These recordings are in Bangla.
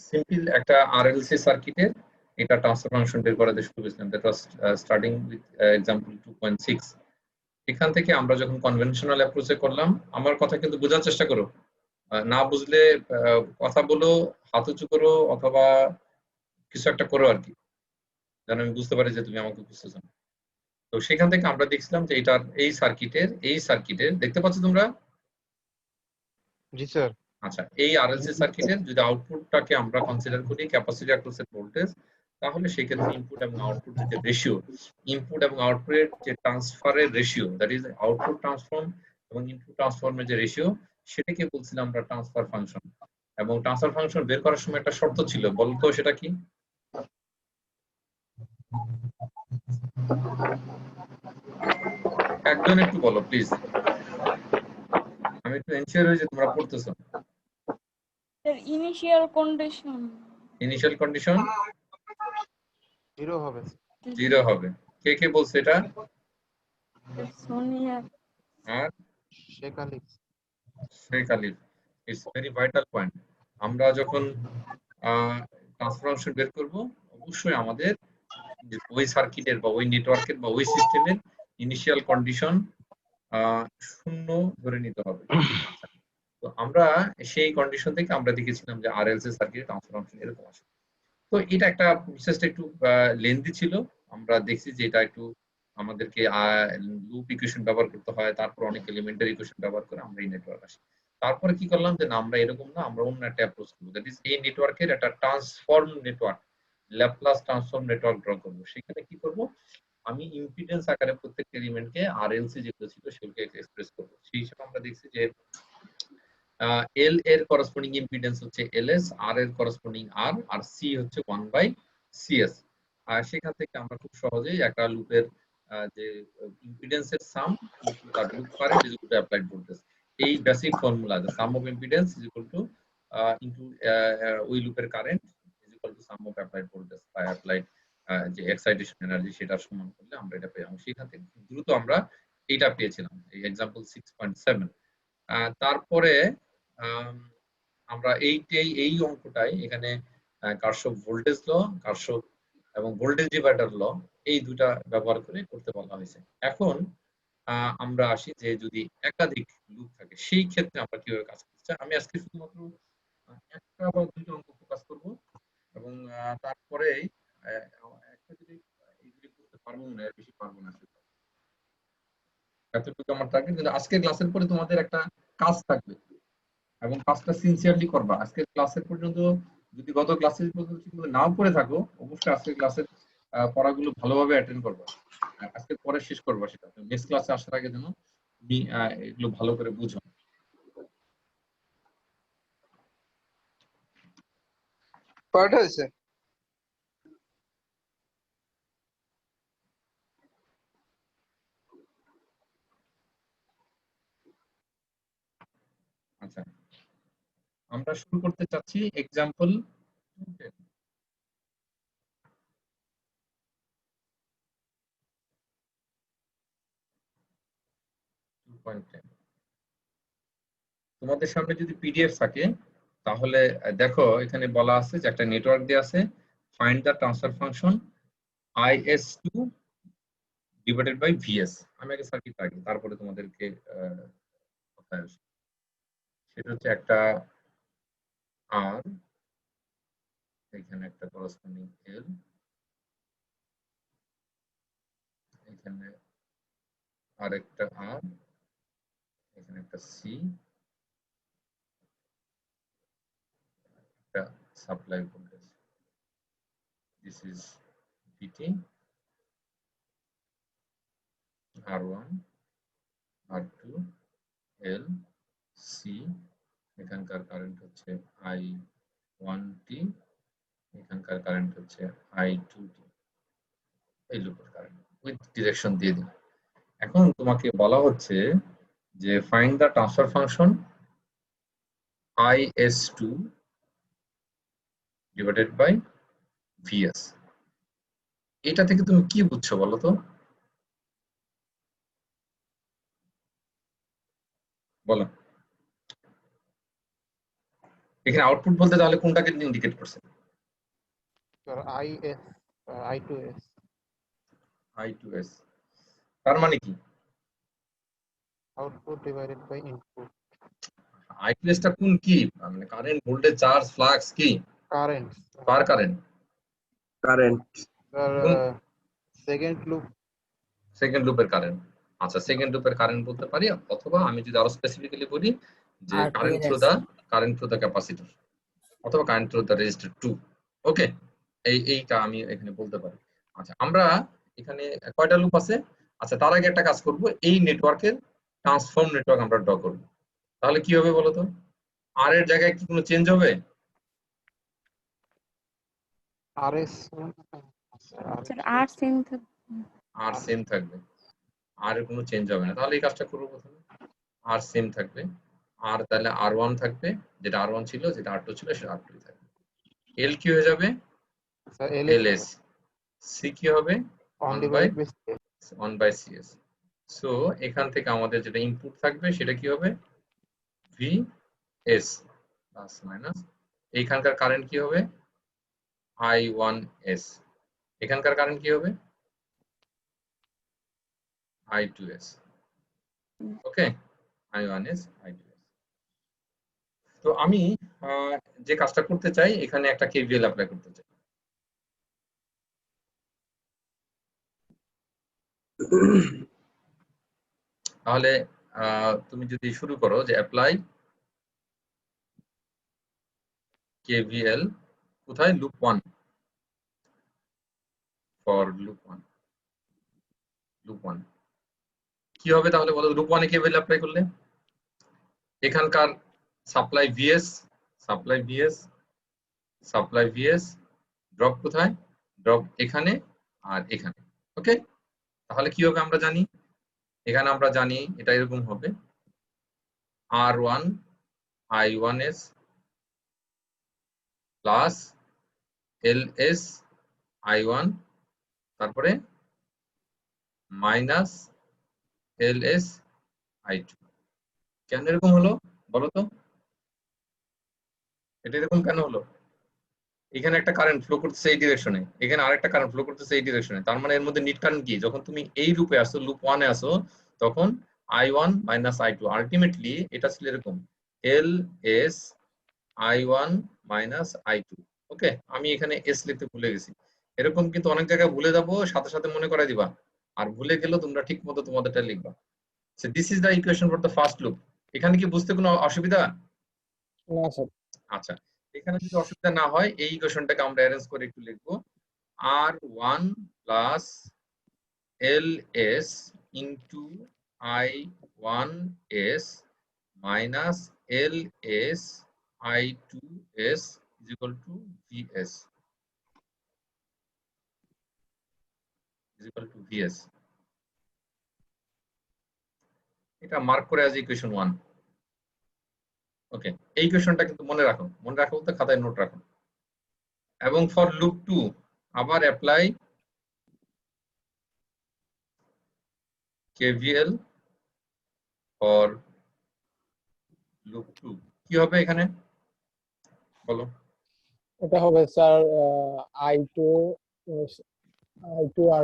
সিম্পল একটা আরএলসি সার্কিটের এটা ট্রান্সফার ফাংশন বের করাতে শুরু করেছিলাম। That was starting with example 2.6। এখান থেকে আমরা যখন কনভেনশনাল অ্যাপ্রোচে করলাম, আমার কথা কিন্তু বোঝার চেষ্টা করো, না বুঝলে কথা বলো, হাত উঁচু করো, অথবা কিছু একটা করো আর কি, যেন আমি বুঝতে পারি যে তুমি আমাকে বুঝতেছো না। তো সেখান থেকে আমরা দেখছিলাম যে এটার এই সার্কিটের দেখতে পাচ্ছ তোমরা? জি স্যার। আচ্ছা, এই আরএলসি সার্কিটের যদি আউটপুটটাকে আমরা কনসিডার করি ক্যাপাসিটর অ্যাক্রসের ভোল্টেজ, তাহলে সেক্ষেত্রে ইনপুট এবং আউটপুটের যে রেশিও, ইনপুট এবং আউটপুটের যে ট্রান্সফারের ratio, that is output transform এবং ইনপুট ট্রান্সফর্মের যে রেশিও, সেটাকে বলছিলাম আমরা ট্রান্সফার ফাংশন। এবং ট্রান্সফার ফাংশন বের করার সময় একটা শর্ত ছিল, বলতো সেটা কি? একজন একটু বলো প্লিজ, আমি একটু এনশিওর হই যে তোমরা পড়তেছো। ইনিশিয়াল কন্ডিশন ইনিশিয়াল কন্ডিশন 0 হবে। 0 হবে। কে কে বলছে এটা? সোনিয়া আর শেখ আলী। শেখ আলিফ। It's very vital point. আমরা যখন ট্রান্সফার ফাংশন বের করব, অবশ্যই আমাদের ওই সার্কিটের বা ওই নেটওয়ার্কের বা ওই সিস্টেমের ইনিশিয়াল কন্ডিশন 0 ধরে নিতে হবে। তো আমরা সেই কন্ডিশন থেকে আমরা দেখেছিলাম যে আরএলসি সার্কিটের ট্রান্সফার ফাংশন এরকম আসে। তো এটা একটা প্রসেসটা একটু লেন্দি ছিল। আমরা দেখছি যে এটা একটু আমাদেরকে লুপ ইকুয়েশন ব্যবহার করতে হয়, তারপর অনেক এলিমেন্টারি ইকুয়েশন ব্যবহার করে আমরা এই নেটওয়ার্ক আসি। তারপরে কি করলাম যে না, আমরা এরকম না, আমরা অন্য একটা অ্যাপ্রোচ করবো, দ্যাট ইজ এই নেটওয়ার্কের একটা transform network, Laplace transform network draw করবো। সেখানে কি করব, আমি ইম্পিডেন্স আকারে প্রত্যেকটা এলিমেন্টকে আরএলসি যেগুলো ছিল সেগুলোকে এক্সপ্রেস করবো। সেই হিসেবে আমরা দেখছি যে এল এর করসপন্ডিং ইম্পিডেন্স হচ্ছে এলএস, আর এর করসপন্ডিং আর, আর সি হচ্ছে 1/cs। আর সেখান থেকে আমরা খুব সহজেই একটা লুপের যে ইম্পিডেন্সের সাম ইনটু তার loop current is equal to applied voltage, এই basic formula, the sum of impedance is equal to into ওই লুপের current is equal to sum of applied voltage বা অ্যাপ্লাইড যে এক্সাইটেশন এনার্জি, সেটা সমান করলে আমরা এটা পেলাম। সেখান থেকে দ্রুত আমরা এটা পেয়েছিলাম, এই এক্সাম্পল 6.7। তারপরে আমরা এই অঙ্কটাই এখানে কারশফ ভোল্টেজ ল, কারশফ এবং ভোল্টেজ ডিভাইডার ল, এই দুটা ব্যবহার করে করতে বলা হয়েছে। এখন আমরা আসি যে যদি একাধিক লুপ থাকে সেই ক্ষেত্রে আমরা কিভাবে কাজ করতে চাই। আমি আজকে শুধুমাত্র একটা বা দুইটা অঙ্ক ফোকাস করব, এবং তারপরে একটা যদি এইগুলি করতে পারবো না, এর বেশি পারবো না, এতটুকু আমার টার্গেট। কিন্তু আজকের ক্লাসের পরে তোমাদের একটা কাজ থাকবে এবং কাজটা সিনসিয়ারলি করবা। আজকের ক্লাসের পর্যন্ত যদি গত ক্লাসের পর্যন্ত নাও করে থাকো, অবশ্যই আজকের ক্লাসের পড়াগুলো ভালোভাবে অ্যাটেন্ড করবা, আজকে পরে শেষ করবা। সেটা নেক্সট ক্লাসে আসার আগে যেন তুমি এগুলো ভালো করে বুঝো। কয়টা হয়েছে? আচ্ছা, আমরা শুরু করতে চাচ্ছি এক্সাম্পল 2.10। তোমাদের সামনে যদি পিডিএফ থাকে তাহলে দেখো, এখানে বলা আছে যে একটা নেটওয়ার্ক দেয়া আছে, find the transfer function IS2 divided by VS। আমি আগে সার্কিট আঁকি, তারপরে তোমাদেরকে কথায় আসি। সেটা হচ্ছে একটা আর, এখানে একটা করসপন্ডিং এল, এখানে আরেকটা আর, এখানে একটা সি, একটা supply voltage, this is VT, R1, R2, L, C, এখানকার কারেন্ট হচ্ছে I1T, এখানকার কারেন্ট হচ্ছে I2T, এই লুপের কারেন্ট উইথ ডিরেকশন দিয়ে দিন। এখন তোমাকে বলা হচ্ছে যে find the transfer function IS2 divided by VS। এটা থেকে তুমি কি বুঝছো বলো তো? বলো। এখানে আউটপুট বলতে তাহলে কোনটাকে ইন্ডিকেট করছে? স্যার I2S I2S, তার মানে কি? Output divided by input I2S টা কোন কি? মানে কারেন্ট, ভোল্টেজ, চার্জ, ফ্লাক্স কি? কারেন্ট পার কারেন্ট। কারেন্ট স্যার কোন সেকেন্ড লুপ সেকেন্ড লুপের কারেন্ট। আচ্ছা, সেকেন্ড লুপের কারেন্ট বলতে পারি, অথবা আমি যদি আরো স্পেসিফিক্যালি বলি যে কারেন্ট থ্রু দ্য ক্যাপাসিটর, অথবা কারেন্ট থ্রু দ্য রেজিস্টর 2। ওকে, এইটা আমি এখানে বলতে পারি। আচ্ছা, আমরা এখানে কয়টা লুপ আছে? আচ্ছা, তার আগে একটা কাজ করব, এই নেটওয়ার্কের ট্রান্সফর্ম নেটওয়ার্ক আমরা ড্র করব। তাহলে কি হবে বলো তো? আর এর জায়গায় কি কোনো চেঞ্জ হবে? RS স্যার আর সেম থাকবে। আর সেম থাকবে, আর এর কোনো চেঞ্জ হবে না। তাহলে এই কাজটা করবো প্রথমে, আর সেম থাকবে। আর তাহলে R1 থাকবে, যেটা R1 ছিল, যেটা R2 ছিল সেটা R2 থাকবে। L কি হয়ে যাবে? Sir LS। C কি হবে? 1 by CS। সো এখান থেকে আমাদের যেটা ইনপুট থাকবে সেটা কি হবে? VS প্লাস মাইনাস, এইখানকার কারেন্ট কি হবে? I1S। এখানকার কারেন্ট কি হবে? I2S। ওকে, I1S I2S। তো আমি যে কাজটা করতে চাই, এখানে একটা KVL অ্যাপ্লাই করতে চাই। তাহলে তুমি যদি শুরু করো যে অ্যাপ্লাই KVL, কোথায়? Loop 1, for loop 1। লুপ 1 কি হবে তাহলে বলো? লুপ 1 এ KVL অ্যাপ্লাই করলে এখানকার supply VS, supply VS, supply VS, drop কোথায়? ড্রপ এখানে আর এখানে। ওকে, তাহলে কি হবে আমরা জানি, এখানে আমরা জানি এটা এরকম হবে, R1 I1S plus LS I1, তারপরে মাইনাস LS I2। কেন এরকম হলো বলো তো? এটা এরকম কেন হলো? এখানে একটা কারেন্ট ফ্লো করতেছে এই ডিরেকশনে, এখানে আরেকটা কারেন্ট ফ্লো করতেছে এই ডিরেকশনে। তার মানে এর মধ্যে নিট কারেন্ট কি? যখন তুমি এই লুপে আসো, লুপ 1 এ আসো, তখন I1 মাইনাস I2। আলটিমেটলি এটা ছিল এরকম, LS I1 মাইনাস I2। ওকে, আমি এখানে S লিখতে ভুলে গেছি। এরকম কিন্তু অনেক জায়গায় ভুলে যাবো, সাথে সাথে মনে করাই দিবা। আর ভুলে গেলেও তোমরা ঠিক মতো তোমাদেরটা লিখবা। So this is the equation for the first loop. এখানে কি বুঝতে কোনো অসুবিধা? না স্যার। আচ্ছা, এখানে যদি অসুবিধা না হয়, এই ইকুয়েশনটাকে আমরা অ্যারেঞ্জ করে একটু লিখবো। R1 plus LS into I1S minus LS I2S is equal to VS, is equal to VS। এটা মার্ক করে আছে ইকুয়েশন 1। ওকে, এই ইকুয়েশনটা কিন্তু মনে রাখো, মনে রাখো বলতে খাতায় নোট রাখো। এবং ফর লুপ 2 আবার অ্যাপ্লাই KVL ফর লুপ 2। কি হবে এখানে বলো? এটা হবে sir I2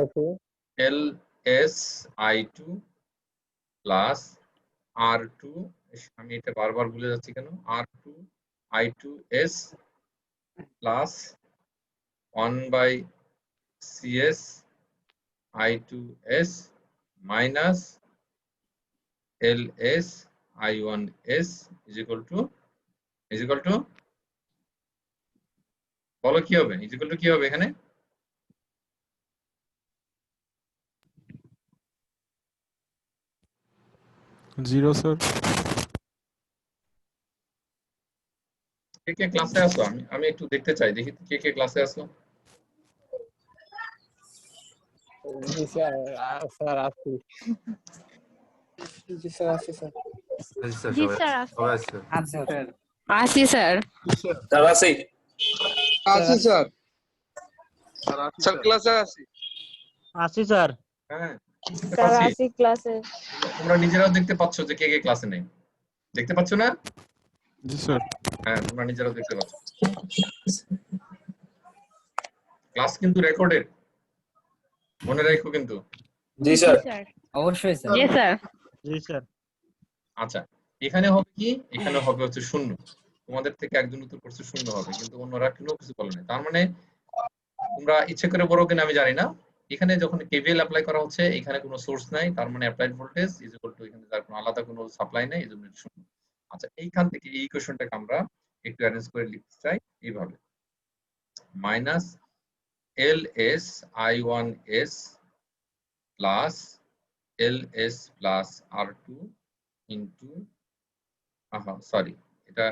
R2 LS I2 plus R2, আমি এটা বারবার ভুলে যাচ্ছি কেন, R2 I2S plus 1 by CS I2S minus LS I1S is equal to বলো কি হবে? is equal to কি হবে এখানে? Zero sir. কে কে ক্লাসে আসো? আমি একটু দেখতে চাই, দেখি কে কে ক্লাসে আসো। জি স্যার। স্যার আছি। জি স্যার আছি স্যার। জি স্যার আসি স্যার। স্যার আছি। আছি স্যার। স্যার ক্লাসে আছি। আসি স্যার। হ্যাঁ, স্যার আসি ক্লাসে। তোমরা নিজেরাও দেখতে পাচ্ছ যে কে কে ক্লাসে নেই, দেখতে পাচ্ছ না? জি স্যার। হ্যাঁ, তোমরা নিজেরা দেখতে পাচ্ছ। ক্লাস কিন্তু রেকর্ডেড, মনে রাখো কিন্তু। জি জি স্যার। স্যার। অবশ্যই স্যার। জি স্যার। জি স্যার। আচ্ছা, এখানে হবে কি, এখানে হবে হচ্ছে শূন্য। তোমাদের থেকে একজন উত্তর করছে শূন্য হবে, কিন্তু অন্যরা কোনো কিছু বলে না। তার মানে তোমরা ইচ্ছে করে বড় কিনা আমি জানি না, এখানে যখন কেভিএল অ্যাপ্লাই করা হচ্ছে, এখানে কোনো সোর্স নাই, তার মানে applied voltage is equal two, এখানে তার কোনো আলাদা কোনো সাপ্লাই নাই, এজন্য এটা শূন্য। আচ্ছা, এইখান থেকে এই ইকুয়েশনটাকে আমরা একটু অ্যারেঞ্জ করে লিখতে চাই এইভাবে, minus L S I one S plus L S plus R two into, sorry, এটা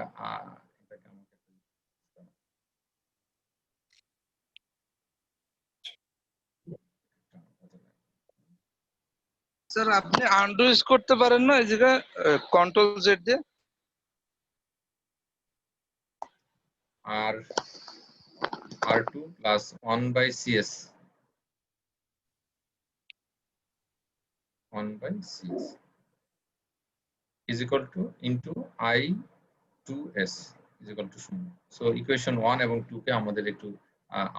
এটাকে আমাকে স্যার আপনি আনডু ইউজ করতে পারেন না এই জায়গায়, কন্ট্রোল জেড দিয়ে? আর R2 plus 1 by CS, 1 by CS is equal to into I2S is equal to 0. So equation 1 এবং 2 কে আমাদের একটু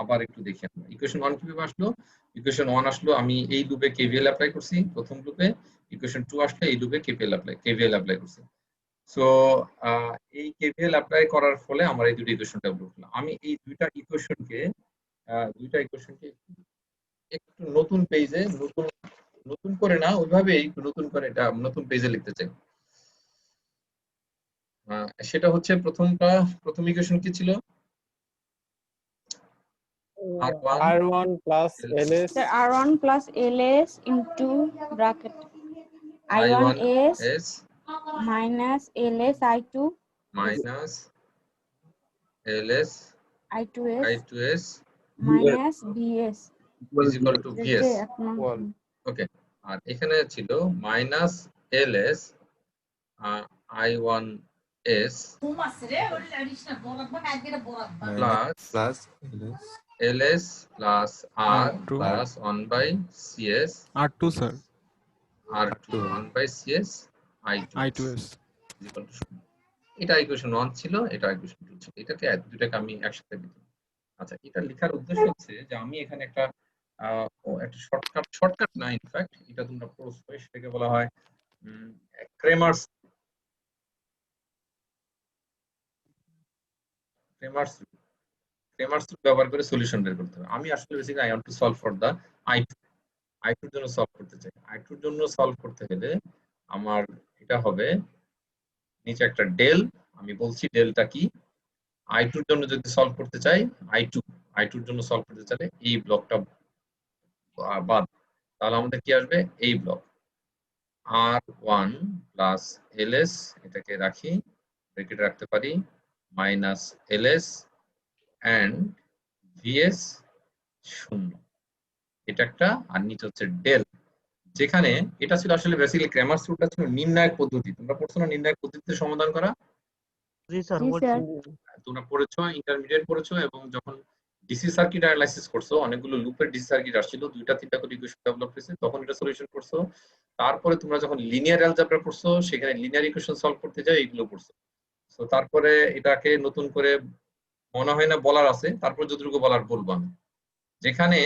আবার একটু দেখি আমরা। ইকুয়েশন 1 কিভাবে আসলো? ইকুয়েশন 1 আসলো, আমি এই লুপে KVL অ্যাপ্লাই করছি প্রথম লুপে, ইকুয়েশন 2 আসলে এই লুপে KVL অ্যাপ্লাই করছি। সো এই KVL অ্যাপ্লাই করার ফলে আমরা এই দুটো ইকুয়েশন ডেভেলপ করলাম। আমি এই দুইটা ইকুয়েশনকে একটু নতুন পেজে, নতুন করে না, ওইভাবে একটু নতুন করে এটা নতুন পেজে লিখতে চাই। সেটা হচ্ছে প্রথম ইকুয়েশন কি ছিল? R1 plus LS Sir, R1 plus LS into bracket I1S minus LS I2 minus LS I2S minus BS is equal to This VS. is Wall. ওকে, আর এখানে ছিল minus LS I1S plus LS plus R plus 1 by CS R2 sir. R2 1 by CS I2S। is equal to 0. এটা ইকুয়েশন 1 ছিল, এটা ইকুয়েশন 2 ছিল, এটাকে দুটাকে আমি একসাথে দিলাম। আচ্ছা, এটা লেখার উদ্দেশ্য হচ্ছে যে আমি এখানে একটা শর্টকাট না, ইনফ্যাক্ট এটা তোমরা পড়ছো, সেটাকে বলা হয় ক্রেমার্স ব্যবহার করে সলিউশন বের করতে হবে। আমি আসলে basically I want to solve for the I2 এর জন্য সলভ করতে চাই। I2 এর জন্য সলভ করতে হলে আমার এটা হবে নিচে একটা ডেল, আমি বলছি ডেলটা কি। I2 এর জন্য যদি সলভ করতে চাই, I2 এর জন্য সলভ করতে চাইলে এই ব্লকটা বাদ, তাহলে আমাদের কি আসবে? এই ব্লক R1 প্লাস LS, এটাকে রাখি, ব্র্যাকেট রাখতে পারি, মাইনাস LS এন্ড VS 0, এটা একটা, আর নিচে হচ্ছে ডেল। যেখানে এটা ছিল আসলে বেসিক্যালি ক্রেমার্স রুলটা ছিল নির্ণায়ক পদ্ধতি। তোমরা পড়ছো না নির্ণায়ক পদ্ধতিতে সমাধান করা? জি স্যার। জি স্যার। তোমরা পড়েছো, ইন্টারমিডিয়েট পড়েছো, এবং যখন ডিসি সার্কিট অ্যানালাইসিস করছো, অনেকগুলো লুপের ডিসি সার্কিট আসছিল, 2টা-3টা করে ইকুয়েশন ডেভেলপ হয়েছে, তখন এটা সলিউশন করছো। তারপরে তোমরা যখন লিনিয়ার অ্যালজেব্রা পড়ছো, সেখানে লিনিয়ার ইকুয়েশন সলভ করতে যাও, এইগুলো পড়ছো। তো তারপরে এটাকে নতুন করে মনে হয় না বলার আছে, তারপর যতটুকু বলার বলবো আমি। যেখানে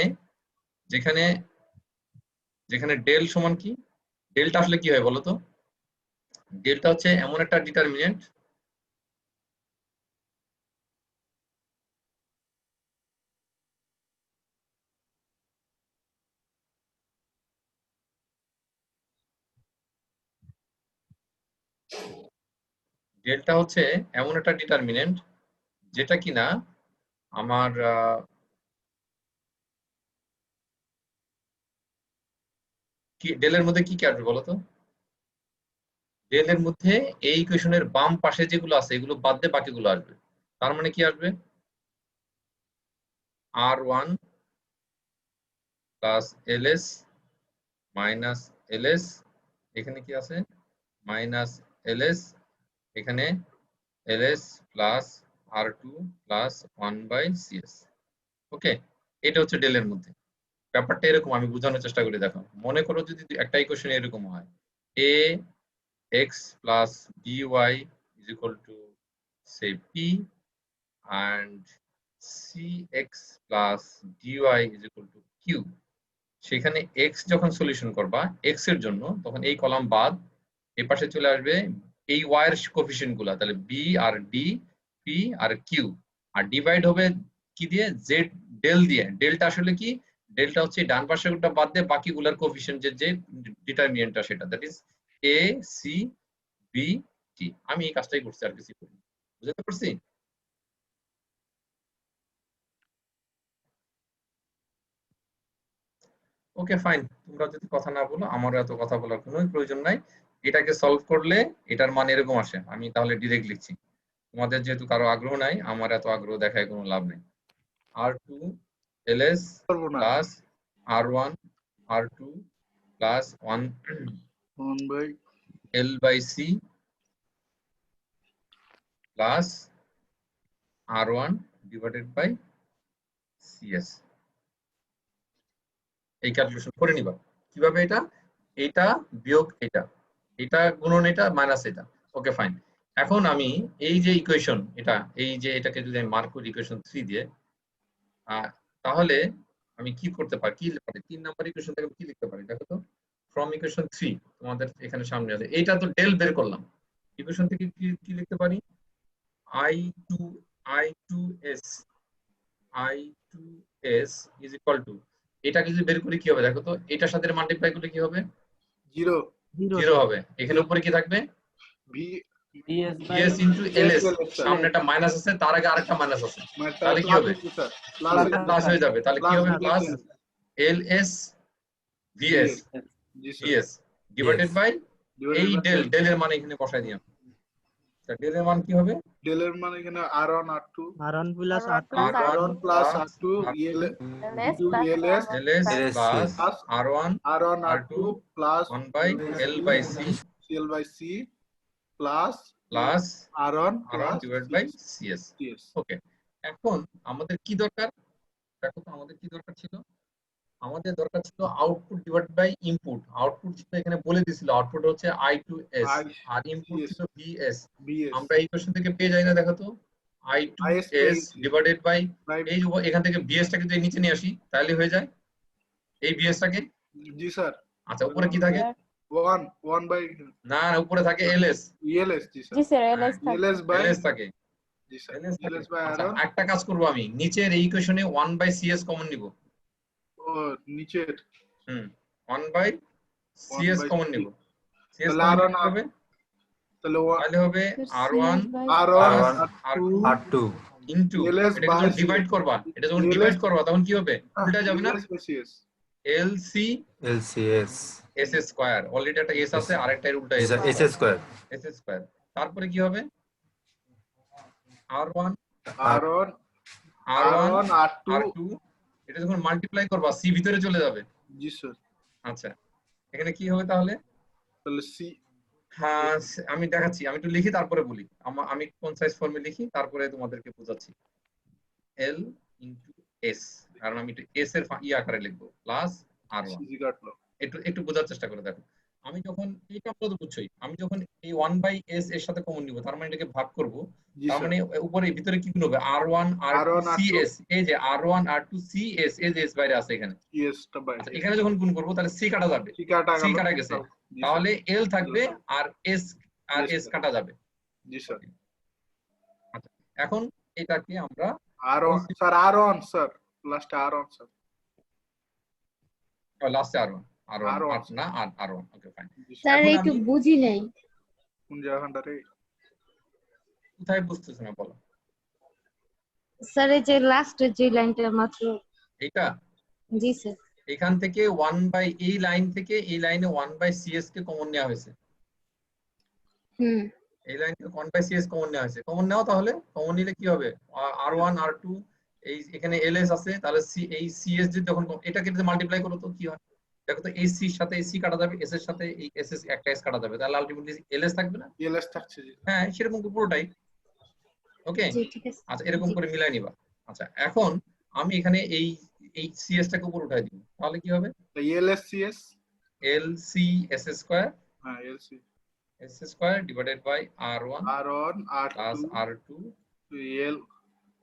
যেখানে যেখানে ডেল সমান কি, ডেলটা আসলে কি হয় বলতো? ডেলটা হচ্ছে এমন একটা ডিটারমিনেন্ট ডেলটা হচ্ছে এমন একটা ডিটারমিনেন্ট যেটা কিনা আমার কি ডেলের মধ্যে কি কি আসবে বলতো? ডেলের মধ্যে এই ইকুয়েশনের বাম পাশে যেগুলো আছে এগুলো বাদ দিয়ে বাকিগুলো আসবে। তার মানে কি আসবে? R1 plus LS minus LS, এখানে কি আছে? মাইনাস LS, এখানে LS plus R2 plus 1 by CS। Okay, এটা হচ্ছে ডেলের মধ্যে। ব্যাপারটা এরকম, আমি বোঝানোর চেষ্টা করি, দেখো। মনে করো যদি একটা ইকুয়েশন এরকম হয়, a x plus by is equal to say p and cx plus dy is equal to q, সেখানে x যখন সলিউশন করবা x এর জন্য, তখন এই কলাম বাদ এই পাশে চলে আসবে এই y এর কোএফিসিয়েন্ট গুলা, তাহলে b আর d, p আর q, আর ডিভাইড হবে কি দিয়ে, z ডেল দিয়ে। ডেলটা আসলে কি, ডেলটা হচ্ছে ডান পাশেরটা বাদ দিয়ে বাকিগুলোর কোএফিসিয়েন্ট যে ডিটারমিনেন্টটা, সেটা that is a c b t। আমি এই কাজটাই করছি, আর কিছু করিনি। বুঝতে পারছি? ওকে ফাইন, তোমরা যদি কথা না বলো, আমারও এত কথা বলার কোনো প্রয়োজন নাই। এটাকে সলভ করলে এটার মান এরকম আসে, আমি তাহলে ডিরেক্ট লিখছি। তোমাদের যেহেতু কারো আগ্রহ নাই, আমার এত আগ্রহ দেখায় কোনো লাভ নেই। R2 LS plus R1 R2 plus 1 by L by C plus R1 divided by CS। এই ক্যালকুলেশন করে নিবা কিভাবে, এটা এটা বিয়োগ এটা, এটা গুণন এটা মাইনাস এটা। ওকে ফাইন, এখন আমি এই যে ইকুয়েশন, এটা এই যে এটাকে যদি আমি মার্ক করি ইকুয়েশন 3 দিয়ে, তাহলে আমি কি করতে পারি, কি লিখতে পারি, 3 নাম্বার ইকুয়েশন থেকে কি লিখতে পারি দেখো তো। ফ্রম ইকুয়েশন 3 তোমাদের এখানে সামনে আছে, এইটা তো ডেল বের করলাম, ইকুয়েশন থেকে কি লিখতে পারি, I2S is equal to, এটাকে যদি বের করি কি হবে দেখো তো, এটার সাথে মাল্টিপ্লাই করলে কি হবে, 0 0 হবে। এখানে উপরে কি থাকবে, v vs into ls, সামনে একটা মাইনাস আছে, তার আগে আরেকটা মাইনাস আছে, তাহলে কি হবে, প্লাস হয়ে যাবে। তাহলে কি হবে, plus ls vs vs divided by এই ডেল, ডেলের মান এখানে বসাই দিলাম। ডেলের মান কি হবে, ডেলের মানে এখানে r1 r2 R1 plus R2 r1 plus r2 LS ls ls plus plus r1 r1 r2 plus 1 by l by c cl by c plus plus r1 r1 divided by cs। yes ওকে, এখন আমাদের কি দরকার, দেখো তো আমাদের কি দরকার ছিল, আমাদের দরকার ছিল output divided by input. Output ছিল এখানে বলে দিছিল, আউটপুট হচ্ছে I2S আর ইনপুট ছিল VS। bs আমরা এই কোশ্চেন থেকে পেয়ে যাই না, দেখো তো, I2S ডিভাইডেড বাই এই যে এখান থেকে VS টাকে যদি নিচে নিয়ে আসি তাহলে হয়ে যায় এই VS টাকে। জি স্যার আচ্ছা, উপরে কি থাকে, 1 by না উপরে থাকে LS। ls জি জি স্যার স্যার LS থাকে। ls by LS থাকে, জি স্যার LS থাকে। ls by আচ্ছা, r1 একটা কাজ করব, আমি নিচের এই ইকুয়েশনে 1 by CS কমন নিব। ও নিচের 1 by CS by কমন নিব। CS তাহলে কমন R1 হবে, তাহলে তাহলে হবে R1 r1 R2 into, LS এটা by যখন ডিভাইড করবা, এটা যখন ডিভাইড করবা তখন কি হবে, উল্টা যাবে না, ls by cs LC LCS S square, already একটা S আছে, আরেকটা এর উল্টা S S square S square. তারপরে কি হবে, R1 r1 R1 r2 R2, এটা যখন মাল্টিপ্লাই করবা C ভিতরে চলে যাবে। জি স্যার আচ্ছা, এখানে কি হবে তাহলে, তাহলে c হ্যাঁ আমি দেখাচ্ছি, আমি একটু লিখি তারপরে বলি, আমি কোন সাইজ ফর্মে লিখি তারপরে তোমাদেরকে বোঝাচ্ছি। L ইনটু S, কারণ আমি একটু S এর আকারে লিখবো, প্লাস R1। সিজি কাটলো একটু একটু বোঝার চেষ্টা করে দেখো, আমি যখন এইটা আমরা তো বুঝছোই, আমি যখন এই 1 by S এর সাথে কমন নিব, তার মানে এটাকে ভাগ করব, জি তার স্যার মানে উপরে ভিতরে কি গুণ হবে, R1 R2 CS, এই যে R1 R2 CS, এই যে S বাইরে আছে এখানে। yes টা বাই আচ্ছা, এখানে যখন গুণ করব তাহলে C কাটা যাবে, c কাটা C কাটা গেছে, তাহলে L থাকবে আর S কাটা যাবে। জি স্যার আচ্ছা, এখন এটাকে আমরা r1 sir r1 sir last r1 sir লাস্টে R1 R1 না R1। ওকে ফাইন, স্যার এখন একটু আমি- বুঝি নাই। কোন জায়গাটারে কোথায় বুঝতেছ না বলো, স্যার এই যে লাস্টের যে লাইনটা মাত্র। এইটা জি স্যার। এখান থেকে 1 by এই লাইন থেকে এই লাইনে 1 by CS কে কমন নেওয়া হয়েছে, এই লাইন থেকে 1 by CS কমন নেওয়া হয়েছে। কমন নাও, তাহলে কমন নিলে কি হবে, R1 R2 এই এখানে LS আছে, তাহলে এই CS যদি তখন এটাকে যদি মাল্টিপ্লাই করো তো কি হয়, দেখো তো এই C এর সাথে এই C কাটা যাবে, S এর সাথে এই SS একটা S কাটা যাবে, তাহলে আলটিমেটলি LS থাকবে না। ls থাকছে জি হ্যাঁ, সেরকম পুরোটাই। ওকে, জি ঠিক আছে। আচ্ছা এরকম করে মিলাই নিবা। আচ্ছা, এখন আমি এখানে এই CS টাকে উপর উঠাই দিব, তাহলে কি হবে, ls cs LC S square হ্যাঁ lc S square divided by R1 R1 plus R2 R2 L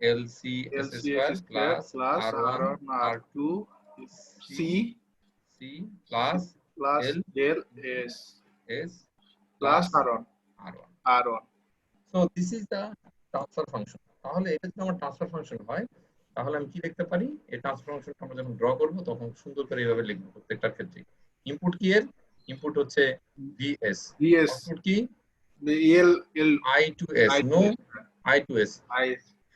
LCS LCS square square plus plus R1 R1 R2 C C plus plus L L S S plus plus R1 R1. R1 So this is the transfer function. তাহলে এটা যদি আমার ট্রান্সফার ফাংশন হয় তাহলে আমি কি লিখতে পারি? এই ট্রান্সফার ফাংশনটা আমরা যখন ড্র করব তখন সুন্দর করে এইভাবে লিখব প্রত্যেকটার ক্ষেত্রে। ইনপুট কি এর? ইনপুট হচ্ছে vs, VS আউটপুট কি L L I to S, I no I to S, I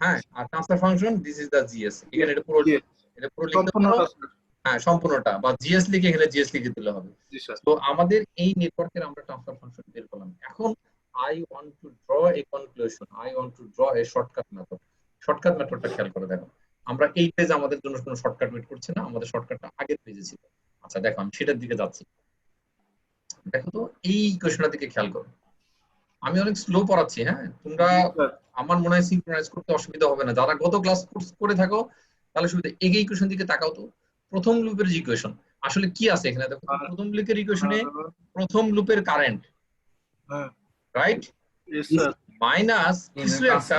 হ্যাঁ। আর transfer function this is the GS, এখানে এটা পুরো yes লিখতে পারো, সম্পূর্ণটা স্যার হ্যাঁ সম্পূর্ণটা, বা GS লিখে এখানে GS লিখে দিলে হবে। জি স্যার তো আমাদের এই নেটওয়ার্কের আমরা ট্রান্সফার ফাংশন বের করলাম। এখন I want to draw a conclusion, I want to draw a shortcut method. Shortcut মেথডটা খেয়াল করে দেখো, আমরা এই পেজ আমাদের জন্য কোনো শর্টকাট ওয়েট করছে না, আমাদের শর্টকাটটা আগের পেজে ছিল। আচ্ছা দেখো আমি সেটার দিকে যাচ্ছি। দেখো তো এই ইকুয়েশনটার দিকে খেয়াল করো, আমি অনেক স্লো পড়াচ্ছি, হ্যাঁ তোমরা আমার মনে হয় সিনক্রোনাইজ করতে অসুবিধা হবে না। যারা গত ক্লাস কোর্স করে থাকো তাহলে সুবিধা। এই ইকুয়েশন দিকে তাকাও তো, প্রথম লুপের যে ইকুয়েশন আসলে কি আছে এখানে দেখো তো। প্রথম লুপের ইকুয়েশনে প্রথম লুপের কারেন্ট, হ্যাঁ রাইট, yes স্যার মাইনাস কিছু একটা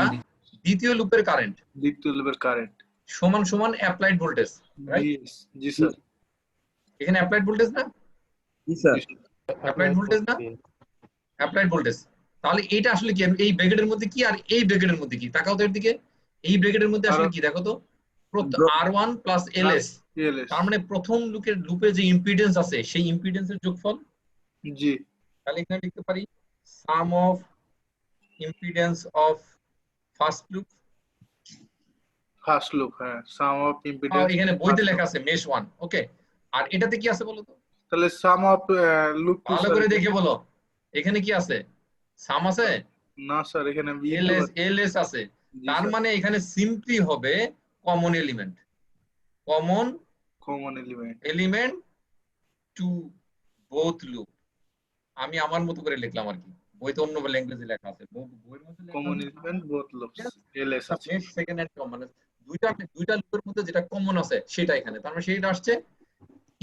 দ্বিতীয় লুপের কারেন্ট দ্বিতীয় লেভেল কারেন্ট সমান সমান অ্যাপ্লাইড ভোল্টেজ, রাইট। জি স্যার এখানে অ্যাপ্লাইড ভোল্টেজ না, জি স্যার অ্যাপ্লাইড ভোল্টেজ না, অ্যাপ্লাইড ভোল্টেজ। তাহলে এইটা আসলে কি? এই ব্র্যাকেটের মধ্যে কি আর এই ব্র্যাকেটের মধ্যে কি? তাকাও তো এর দিকে, এই ব্র্যাকেটের মধ্যে আসলে কি দেখো তো, R1 প্লাস LS, তার মানে প্রথম লুপে যে ইম্পিডেন্স আছে সেই ইম্পিডেন্সের যোগফল। জি তাহলে এখানে লিখতে পারি sum of impedance of first loop. First loop, হ্যাঁ সাম অফ ইম্পিডেন্স এখানে বইতে লেখা আছে মেশ 1, ওকে। আর এটাতে কি আছে বলো তো, তাহলে সাম অফ লুপ ভালো করে দেখে বলো, এখানে কি আছে? সাম আছে না স্যার এখানে LS আছে, তার মানে এখানে সিম্পলি হবে common element, common common element element to both loop. আমি আমার মতো করে লিখলাম আর কি, বইতে অন্য ল্যাঙ্গুয়েজে লেখা আছে, বইয়ের মধ্যে লেখা কমন আছে এলিমেন্ট বোথ লুপস এলএস আছে মেশ সেকেন্ড এন্ড কমন, দুইটা লুপের মধ্যে যেটা কমন আছে সেটা এখানে, তার মানে সেটা আসছে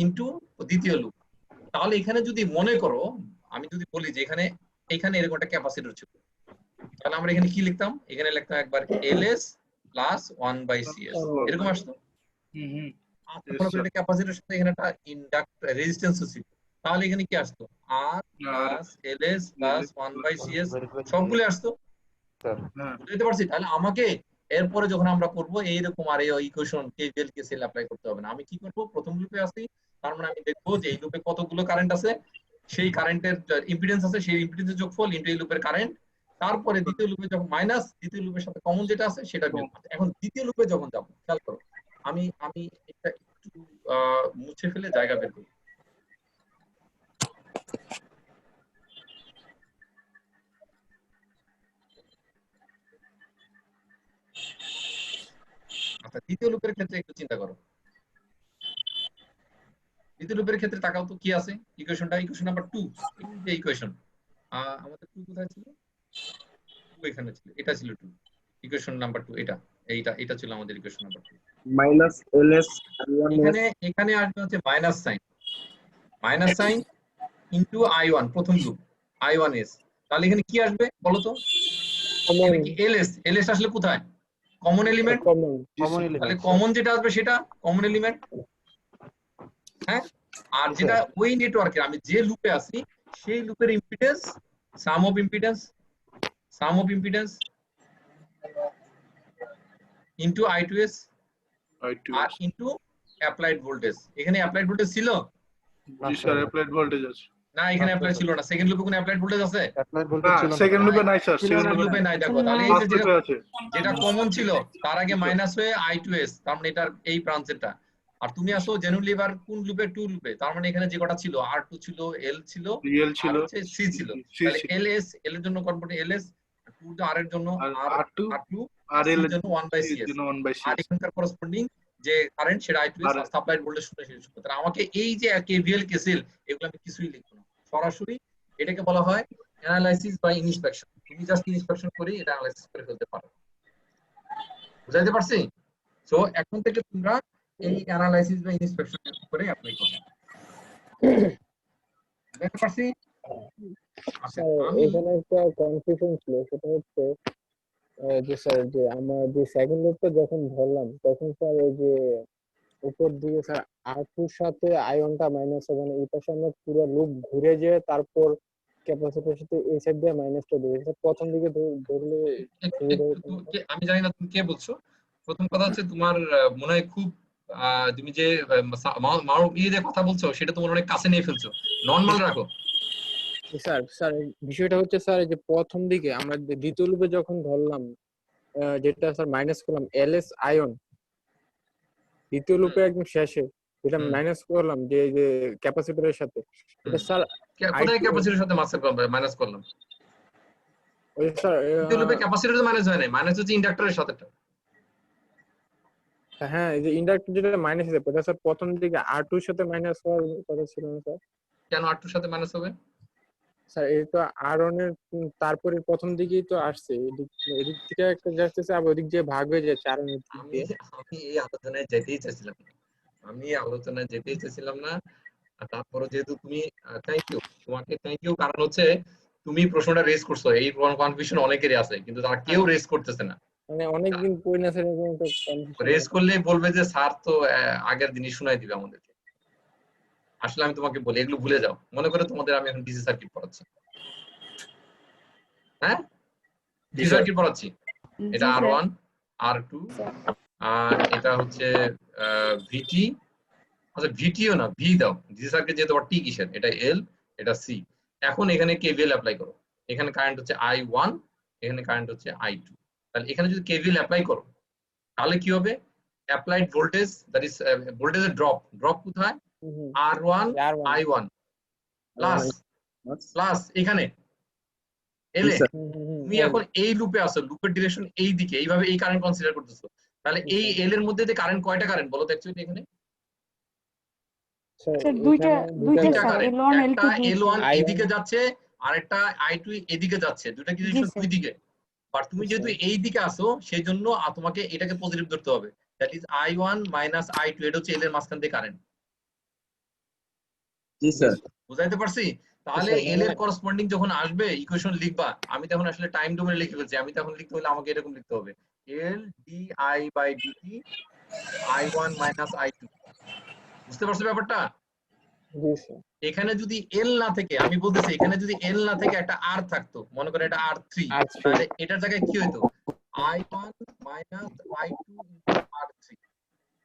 ইনটু দ্বিতীয় লুপ। তাহলে এখানে যদি মনে করো, আমি যদি বলি যে এখানে এরকম একটা ক্যাপাসিটর ছিল, তাহলে আমরা এখানে কি লিখতাম? এখানে লিখতাম একবার LS প্লাস 1/CS, এরকম আসতো। হুম মনে করি এটা ক্যাপাসিটরের সাথে এখানে একটা ইন্ডাক্টর রেজিস্ট্যান্সও ছিল, তাহলে এখানে কি আসতো? R plus LS plus 1/CS সবগুলো আসতো, বুঝতে পারছি। তাহলে আমাকে এরপরে যখন আমরা করব এইরকম আর এই ইকুয়েশন KVL KCL অ্যাপ্লাই করতে হবে না। আমি কি করব? প্রথম লুপে আসি, তার মানে আমি দেখবো যে এই লুপে কতগুলো কারেন্ট আছে, সেই কারেন্টের ইম্পিডেন্স আছে, সেই ইম্পিডেন্সের যোগফল ইনটু এই লুপের কারেন্ট, তারপরে দ্বিতীয় লুপে যখন মাইনাস দ্বিতীয় লুপের সাথে কমন যেটা আছে সেটা বিয়োগ। এখন দ্বিতীয় লুপে যখন যাব, খেয়াল করো, আমি এটা একটু মুছে ফেলে জায়গা বের করি। আচ্ছা দ্বিতীয় লুপের ক্ষেত্রে একটু চিন্তা করো, দ্বিতীয় লুপের ক্ষেত্রে তাকাও তো কি আছে ইকুয়েশনটা, ইকুয়েশন নাম্বার 2, এই যে ইকুয়েশন আমাদের 2 কোথায় ছিল? 2 এখানে ছিল, এটা ছিল 2, ইকুয়েশন নাম্বার 2, এটা ছিল আমাদের ইকুয়েশন নাম্বার 2। মাইনাস LS এখানে আসবে হচ্ছে মাইনাস সাইন ইনটু I1 প্রথম লুপ I1S, তাহলে এখানে কি আসবে বলো তো? এখানে কি LS আসলে কোথায়? কমন এলিমেন্ট, তাহলে কমন যেটা আসবে সেটা কমন এলিমেন্ট, হ্যাঁ। আর যেটা ওই নেটওয়ার্কের আমি যে লুপে আছি সেই লুপের impedance sum of impedance into I2S আর ইনটু অ্যাপ্লাইড ভোল্টেজ। এখানে অ্যাপ্লাইড ভোল্টেজ ছিল? জি স্যার অ্যাপ্লাইড ভোল্টেজ আছে না, এখানে অ্যাপ্লাই ছিল না। সেকেন্ড লুপে কোনো অ্যাপ্লাইড ভোল্টেজ আছে? সেকেন্ড লুপে নাই স্যার সেকেন্ড লুপে নাই। দেখো তাহলে এই যে যেটা কমন ছিল তার আগে মাইনাস হয়ে I2S, তার মানে এটার এই ব্রাঞ্চেরটা। আর তুমি আসো জেনুইনলি এবার কোন লুপে? 2 লুপে, তার মানে এখানে যে কটা ছিল R2 ছিল, L ছিল, আর হচ্ছে C ছিল, তাহলে LS L এর জন্য কনভার্ট LS, 2 R এর জন্য R2 আর L এর জন্য 1/CS, আর এখানকার করেসপন্ডিং যে কারেন্ট সেটা I2S আর সাপ্লাইড ভোল্টেজ শুনে শেষ করতে। তাহলে আমাকে এই যে KVL KCL এগুলো আমি কিছুই লিখব না, সরাসরি এটাকে বলা হয় অ্যানালাইসিস বাই ইন্সপেকশন। তুমি জাস্ট ইন্সপেকশন করে এটা অ্যানালাইসিস করে ফেলতে পারো, বুঝাইতে পারছি? সো এখন থেকে তোমরা এই অ্যানালাইসিস বা ইন্সপেকশন করে অ্যাপ্লাই করবে, বুঝাইতে পারছি? আচ্ছা স্যার আমি এখানে একটা কনফিউশন ছিল, সেটা হচ্ছে যে স্যার যে আমরা যে সেকেন্ড লুপটা যখন ধরলাম তখন স্যার ওই যে উপর দিকে স্যার R2 সাথে আয়নটা মাইনাস হবে না, এই পাশে আমরা পুরো লুপ ঘুরে যেয়ে তারপর ক্যাপাসিটরের সাথে এই সাইড দিয়ে মাইনাসটা দেবো, এটা প্রথম দিকে ধরলে সুবিধা হতো না স্যার? আমি জানি না তুমি কে বলছো। প্রথম কথা হচ্ছে তোমার মনে হয় খুব তুমি যে ইয়ে দিয়ে কথা বলছো সেটা তোমার অনেক কাছে নিয়ে ফেলছো, নর্মাল রাখো। স্যার স্যার বিষয়টা হচ্ছে স্যার যে প্রথম দিকে আমরা দ্বিতীয় লুপে যখন ধরলাম যেটা স্যার মাইনাস করলাম এলএস আয়ন, দ্বিতীয় লুপে একদম শেষে যেটা হুম। মাইনাস করলাম যে ক্যাপাসিটরের সাথে, এটা স্যার কোথায় ক্যাপাসিটরের সাথে মাইনাস করলাম? ওই স্যার দ্বিতীয় লুপে ক্যাপাসিটর মাইনাস হয় না, মাইনাস হচ্ছে ইন্ডাক্টরের সাথে। হ্যাঁ এই যে ইন্ডাক্টর যেটা মাইনাস হিসেবে এটা স্যার প্রথম দিকে R2 এর সাথে মাইনাস হওয়ার কথা ছিল না স্যার? কেন R2 এর সাথে মাইনাস হবে? স্যার এই তো R1 এর তারপরে প্রথম দিকেই তো আসছে, এদিক থেকে একটা যাচ্ছে আবার ওদিক দিয়ে ভাগ হয়ে যাচ্ছে R1 এর দিক আমি দিয়ে। আমি এই আলোচনায় যেতেই চাইছিলাম না। আর তারপরে যেহেতু তুমি থ্যাংক ইউ, তোমাকে থ্যাংক ইউ, কারণ হচ্ছে তুমি প্রশ্নটা রেজ করছো। এই কনফিউশন অনেকেরই আছে কিন্তু তারা কেউ রেজ করতেছে না। মানে অনেকদিন পড়ি না স্যার, এরকম একটা confusion রেজ আছে। করলেই বলবে যে স্যার তো আগের দিনই শোনাই দিবে আমাদেরকে। আসলে আমি তোমাকে বলি এগুলো ভুলে যাও, মনে করে তোমাদের আমি এখন ডিসি সার্কিট পড়াচ্ছি। হ্যাঁ, ডিসি স্যার। সার্কিট পড়াচ্ছি। এটা জি স্যার। R1 R2 এটা হচ্ছে ভিটি। আচ্ছা ভিটিও না, ভি দাও, ডিসি সার্কিট যেহেতু টি কিসের, এটা এল, এটা সি। এখন এখানে কেভিএল অ্যাপ্লাই করো। এখানে কারেন্ট হচ্ছে I1, এখানে কারেন্ট হচ্ছে I2। তাহলে এখানে যদি কেভিএল অ্যাপ্লাই করো তাহলে কি হবে? অ্যাপ্লাইড ভোল্টেজ, দ্যাট ইজ ভোল্টেজের ড্রপ কোথায়? R1 R1 I1 প্লাস এখানে এলে তুমি এখন এই লুপে আসো, লুপের ডিরেকশন এই দিকে, এইভাবে এই কারেন্ট কনসিডার করতেছো। তাহলে এই এল এর মধ্যে যে কারেন্ট, কয়টা কারেন্ট বলো তো অ্যাকচুয়ালি এখানে? স্যার দুইটা দুইটা স্যার কারেন্ট, L1 একটা L2 L1 I1 এদিকে যাচ্ছে আর একটা I2 এদিকে যাচ্ছে, দুইটা কি ডিরেকশন স্যার। দুই দিকে। বাট তুমি যেহেতু এই দিকে আসো সেই জন্য তোমাকে এটাকে পজিটিভ ধরতে হবে, that is I1 minus I2, এটা হচ্ছে এল এর মাঝখান দিয়ে কারেন্ট। জি স্যার। বুঝাইতে পারছি? তাহলে এল এর করসপন্ডিং যখন আসবে ইকুয়েশন লিখবা, আমি তখন আসলে টাইম ডোমেনে লিখে ফেলছি, আমি তখন লিখতে হলে আমাকে এরকম লিখতে হবে L D I by D T I1 minus I2। বুঝতে পারছো ব্যাপারটা? জি স্যার। এখানে যদি এল না থেকে, আমি বলতেছি এখানে যদি এল না থেকে একটা আর থাকতো, মনে করে এটা R3, তাহলে এটার জায়গায় কি হইতো? I1 minus I2 into R3।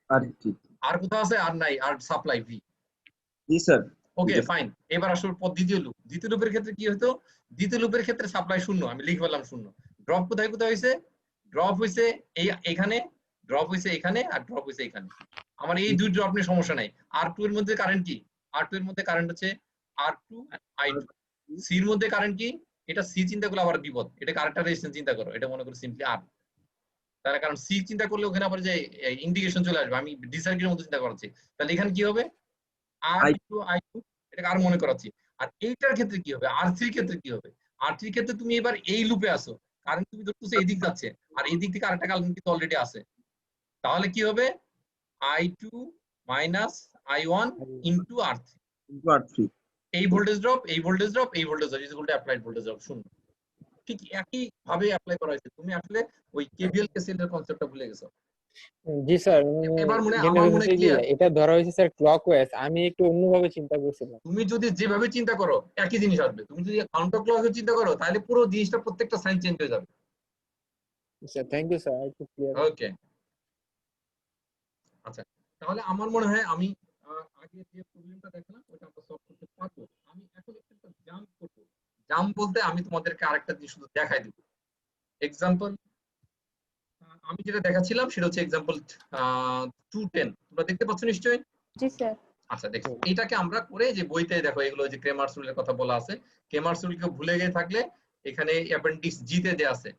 আর কি? আর কোথাও আছে? আর নাই, আর সাপ্লাই ভি। জি স্যার। Okay fine. এবার আসল পর দ্বিতীয় লুপ। দ্বিতীয় লুপের ক্ষেত্রে কি হতো? দ্বিতীয় লুপের ক্ষেত্রে সাপ্লাই শূন্য, আমি লিখে ফেললাম শূন্য। ড্রপ কোথায় কোথায় হয়েছে? ড্রপ হয়েছে এখানে, ড্রপ হয়েছে এখানে, আর ড্রপ হয়েছে এখানে। আমার এই দুই ড্রপ নিয়ে সমস্যা নাই। R2 এর মধ্যে কারেন্ট কি? R2 এর মধ্যে কারেন্ট হচ্ছে R2 I2। সি এর মধ্যে কারেন্ট কি? এটা সি চিন্তা করলে আবার বিপদ, এটা আরেকটা রেজিস্ট্যান্স চিন্তা করো, এটা মনে করো সিম্পলি আর। তাহলে কারণ সি চিন্তা করলে ওখানে আবার যে ইন্ডিকেশন চলে আসবে, আমি ডি সার্কিটের মতো চিন্তা করছি। তাহলে এখানে কি হবে? R2 I2, এটাকে আর মনে করাচ্ছি। আর এইটার ক্ষেত্রে কি হবে? R3 এর ক্ষেত্রে কি হবে? R3 এর ক্ষেত্রে তুমি এবার এই লুপে আসো, কারেন্ট তুমি ধরতেছো এই দিক যাচ্ছে আর এই দিক থেকে আরেকটা কারেন্ট কিন্তু অলরেডি আছে। তাহলে কি হবে? I2 minus I1 into R3। R3 এই ভোল্টেজ ড্রপ, এই ভোল্টেজ ড্রপ, এই voltage drop is equal to applied voltage drop শূন্য। ঠিক একই ভাবে অ্যাপ্লাই করা হয়েছে। তুমি আসলে ওই কেভিএল কেসিএল এর কনসেপ্টটা ভুলে গেছো। জি স্যার, এবার আমার মনে ক্লিয়ার। এটা ধরা হয়েছে স্যার ক্লকওয়াইজ, আমি একটু অন্যভাবে চিন্তা করছিলাম। তুমি যদি যেভাবে চিন্তা করো একই জিনিস আসবে, তুমি যদি কাউন্টার ক্লকে চিন্তা করো তাহলে পুরো জিনিসটা প্রত্যেকটা সাইন চেঞ্জ হয়ে যাবে। স্যার থ্যাংক ইউ স্যার, একটু ক্লিয়ার। ওকে আচ্ছা, তাহলে আমার মনে হয় আমি আগে যে প্রবলেমটা দেখালাম ওটা আমরা সলভ করতে পারবো। আমি এখন একটা জাম্প করব। জাম্প বলতে আমি তোমাদেরকে আরেকটা জিনিস শুধু দেখাই দেব। এক্সাম্পল আমি যেটা দেখাচ্ছিলাম সেটা হচ্ছে এক্সাম্পল 210, তোমরা দেখতে পাচ্ছ নিশ্চয়ই? জি স্যার। আচ্ছা দেখো, এটাকে আমরা করে যে বইতে দেখো এগুলো যে ক্রেমার্স রুলের কথা বলা আছে, ক্রেমার্স রুলকে ভুলে গিয়ে থাকলে এখানে অ্যাপেন্ডিক্স জি তে দেয়া আছে,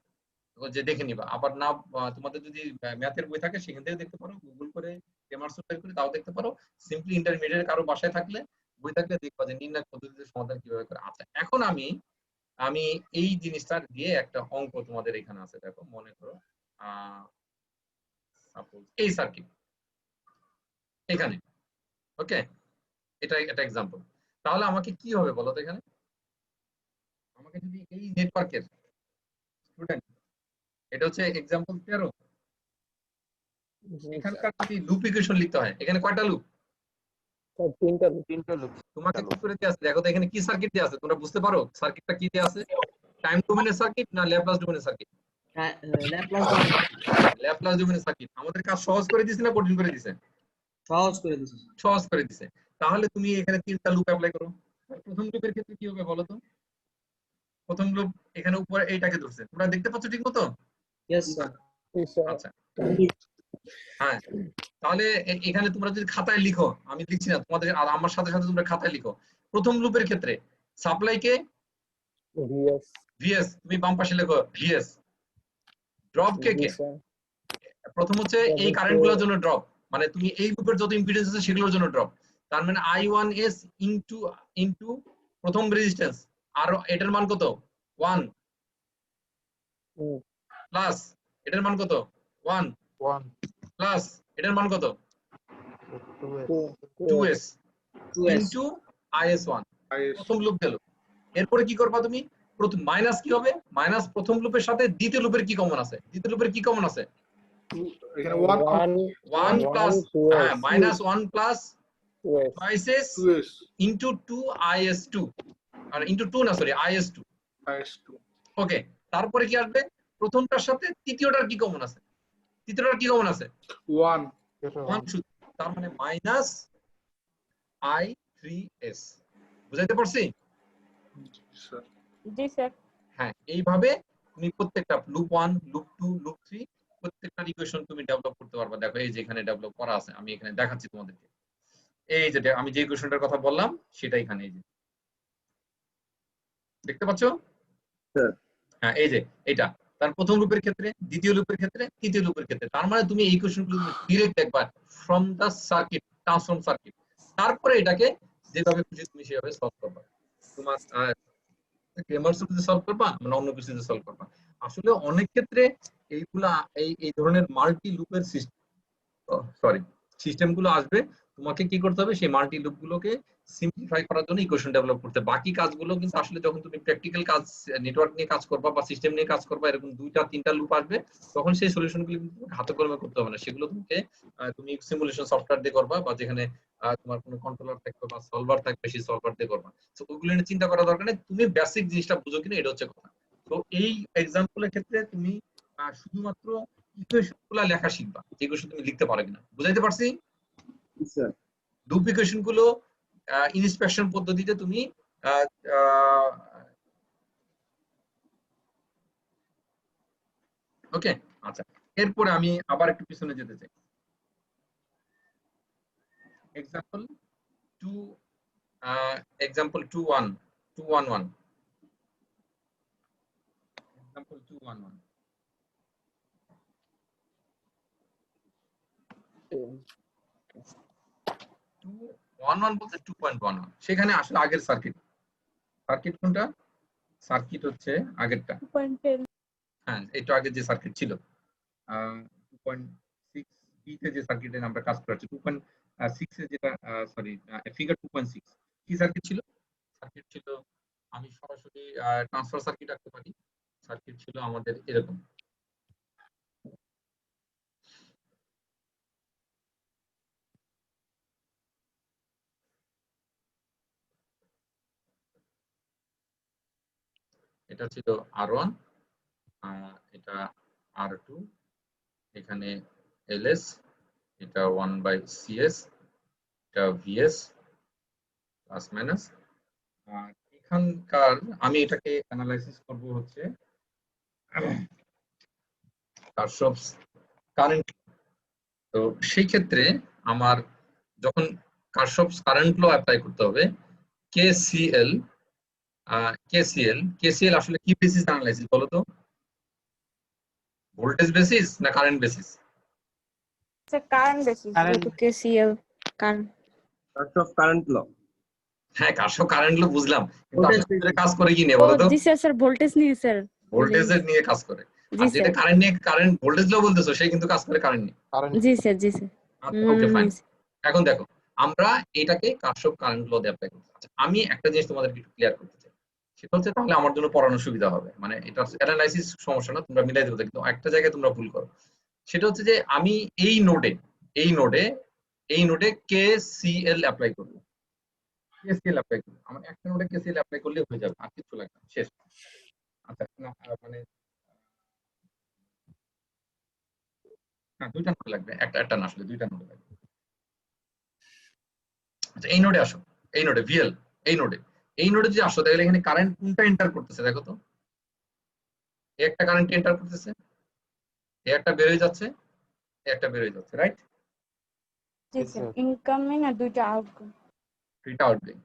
যে দেখে নিবা। আবার না তোমাদের যদি ম্যাথের বই থাকে সেখান থেকে দেখতে পারো, গুগল করে ক্রেমার্স রুল বের করে তাও দেখতে পারো। সিম্পলি ইন্টারমিডিয়েট কারো বাসায় থাকলে বই থাকলে দেখবা যে নির্ণয় পদ্ধতিতে সমাধান কিভাবে করে। আচ্ছা এখন আমি এই জিনিসটা দিয়ে একটা অঙ্ক তোমাদের এখানে আছে, দেখো মনে করো সাপোজ এই সার্কিট এখানে, ওকে এটা একটা এক্সাম্পল। তাহলে আমাকে কি হবে বলো তো এখানে? তোমাকে যদি এই নেটওয়ার্কের স্টুডেন্ট, এটা হচ্ছে এক্সাম্পল 13, এখানকার যদি লুপ ইকুয়েশন লিখতে হয়, এখানে কয়টা লুপ? তিনটা লুপ। তোমাকে কি করে দেয়া আছে দেখো তো, এখানে কি সার্কিট দেয়া আছে তোমরা বুঝতে পারো? সার্কিটটা কি দেয়া আছে? টাইম ডোমেনের সার্কিট না ল্যাপ্লাস ডোমেনের সার্কিট? ল্যাপ্লাস ডোমেনের সার্কিট। আমাদের কাজ সহজ করে দিছে না কঠিন করে দিছে? সহজ করে দিছে স্যার। সহজ করে দিছে। তাহলে তুমি এখানে তিনটা লুপ অ্যাপ্লাই করো। প্রথম লুপের ক্ষেত্রে কি হবে বলো তো? প্রথম লুপ এখানে উপরে এইটাকে ধরছে, তোমরা দেখতে পাচ্ছ ঠিক মতো? Yes sir. আচ্ছা, হ্যাঁ, তাহলে এখানে তোমরা যদি খাতায় লিখো, আমি লিখছি না, তোমাদের আর আমার সাথে সাথে তোমরা খাতায় লিখো। প্রথম লুপের ক্ষেত্রে সাপ্লাই কে ভিএস, তুমি বাম পাশে লেখো ভিএস। ড্রপ কে কে? প্রথম হচ্ছে এই কারেন্ট গুলোর জন্য ড্রপ, মানে তুমি এই লুপের যত ইম্পিডেন্স আছে সেগুলোর জন্য ড্রপ। তার মানে I1s ইনটু প্রথম রেজিস্ট্যান্স, আর এটার মান কত? 1 প্লাস এটার মান কত? 1 1 প্লাস এটার মান কত? 2s 2s into IS1। প্রথম লুপ গেল। এরপরে কি করবা তুমি? প্রথম মাইনাস কি হবে? মাইনাস প্রথম লুপের সাথে দ্বিতীয় লুপের কি কমন আছে? দ্বিতীয় লুপের কি কমন আছে? এখানে 1 প্লাস, হ্যাঁ, minus 1 plus twice s 2s into 2 IS2, আর ইনটু 2 না সরি IS2। IS2 ওকে, তারপরে কি আসবে? প্রথমটার সাথে তৃতীয়টার কি কমন আছে? তৃতীয়টার কি কমন আছে? 1 1 শুধু। তার মানে মাইনাস I3s। বুঝাইতে পারছি? স্যার। জি স্যার। হ্যাঁ, এইভাবে তুমি প্রত্যেকটা লুপ 1, লুপ 2, লুপ 3 প্রত্যেকটা ইকুয়েশন তুমি ডেভেলপ করতে পারবা। দেখো এই যে এখানে ডেভেলপ করা আছে, আমি এখানে দেখাচ্ছি তোমাদেরকে। এই যে আমি যে ইকুয়েশনটার কথা বললাম সেটা এখানে, এই যে দেখতে পাচ্ছো? স্যার। হ্যাঁ, এই যে এটা তার প্রথম লুপের ক্ষেত্রে, দ্বিতীয় লুপের ক্ষেত্রে, তৃতীয় লুপের ক্ষেত্রে। তার মানে তুমি এই ইকুয়েশনগুলো ডাইরেক্ট দেখবা from the circuit, transform circuit. তারপরে এটাকে যেভাবে খুশি তুমি সেভাবে সলভ করবা। তোমার ক্রেমার সুত্রে সলভ করবা মানে অন্য কিছুতে সলভ করবা। আসলে অনেক ক্ষেত্রে এইগুলা এই ধরনের মাল্টি লুপের সিস্টেমগুলো আসবে। তোমাকে কি করতে হবে? সেই মাল্টি লুপ গুলোকে সিম্পলিফাই করার জন্য ইকুয়েশন ডেভেলপ করতে। বাকি কাজগুলো কিন্তু আসলে যখন তুমি প্র্যাকটিক্যাল কাজ, নেটওয়ার্ক নিয়ে কাজ করবা বা সিস্টেম নিয়ে কাজ করবা, এরকম 2টা 3টা লুপ আসবে, তখন সেই সলিউশনগুলো কিন্তু হাতে কলমে করতে হবে না। সেগুলো তুমি সিমুলেশন সফটওয়্যার দিয়ে করবা, বা যেখানে তোমার কোনো কন্ট্রোলার থাকবে বা সলভার থাকবে, সেই সলভার দিয়ে করবা। তো ওইগুলো নিয়ে চিন্তা করার দরকার নেই, তুমি বেসিক জিনিসটা বুঝো কিনা, এটা হচ্ছে কথা। তো এই এক্সাম্পলের ক্ষেত্রে তুমি শুধুমাত্র ইকুয়েশনগুলো লেখা শিখবা, ইকুয়েশন তুমি লিখতে পারো কিনা। বুঝাইতে পারছি? স্যার। লুপ ইকুয়েশন গুলো ইন্সপেকশন পদ্ধতিতে তুমি ওকে। আচ্ছা, এরপরে আমি আবার একটু পিছনে যেতে চাই। Example 2, example 211, example 211। 211 বলতে 2.11, সেখানে আসলে আগের সার্কিট কোনটা? সার্কিট হচ্ছে আগেরটা। 2.10 হ্যাঁ, এটা আগে যে সার্কিট ছিল 2.6 বি তে যে সার্কিটের আমরা কাজ করেছি, 2.6 এ যেটা সরি ফিগার 2.6 কি সার্কিট ছিল? সার্কিট ছিল, আমি সরাসরি ট্রান্সফার সার্কিট আঁকতে পারি। সার্কিট ছিল আমাদের এরকম। এটা ছিল R1, এটা R2, এখানে LS, এটা 1/CS, এটা VS প্লাস মাইনাস। এখানকার আমি এটাকে অ্যানালাইসিস করব হচ্ছে কারশফস কারেন্ট। তো সেই ক্ষেত্রে আমার যখন কারশফস কারেন্ট ল অ্যাপ্লাই করতে হবে, KCL আসলে কি বেসিস অ্যানালাইসিস বলো তো? ভোল্টেজ বেসিস না current basis? Sir current basis, যেহেতু KCL current. Kirchhoff current law. হ্যাঁ, কারশফ কারেন্ট ল বুঝলাম, কিন্তু আসলে কাজ করে কি নিয়ে বলো তো? জি স্যার, ভোল্টেজ নিয়ে স্যার। ভোল্টেজের নিয়ে কাজ করে। আর যেটা কারেন্ট নিয়ে, কারেন্ট ভোল্টেজ ল বলতেছো, সে কিন্তু কাজ করে কারেন্ট নিয়ে। জি স্যার। Okay fine. এখন দেখো, আমরা এটাকে কারশফ কারেন্ট ল দিয়ে অ্যাপ্লাই করতে। আচ্ছা, আমি একটা জিনিস তোমাদেরকে একটু ক্লিয়ার করতে চাই। সেটা হচ্ছে তাহলে আমার জন্য পড়ানোর সুবিধা হবে, মানে এটা অ্যানালাইসিস সমস্যা না, তোমরা মিলাই দেবে, কিন্তু একটা জায়গায় তোমরা ভুল করো। সেটা হচ্ছে যে আমি এই নোডে এই নোডে KCL অ্যাপ্লাই করব, KCL অ্যাপ্লাই করব, আমার একটা নোডে KCL অ্যাপ্লাই করলে হয়ে যাবে, আর কিছু লাগবে না, শেষ। আচ্ছা না মানে না, দুইটা নোড লাগবে, একটা না, আসলে দুইটা নোড লাগবে। আচ্ছা এই নোডে আসো, এই নোডে VL, এই নোডে যদি আসো তাহলে এখানে কারেন্ট কোনটা এন্টার করতেছে দেখো তো। এই একটা কারেন্ট এন্টার করতেছে, এই একটা বের হয়ে যাচ্ছে, এই একটা বের হয়ে যাচ্ছে, রাইট? জি স্যার, ইনকামিং আর দুইটা আউটগোয়িং। দুইটা আউটগোয়িং।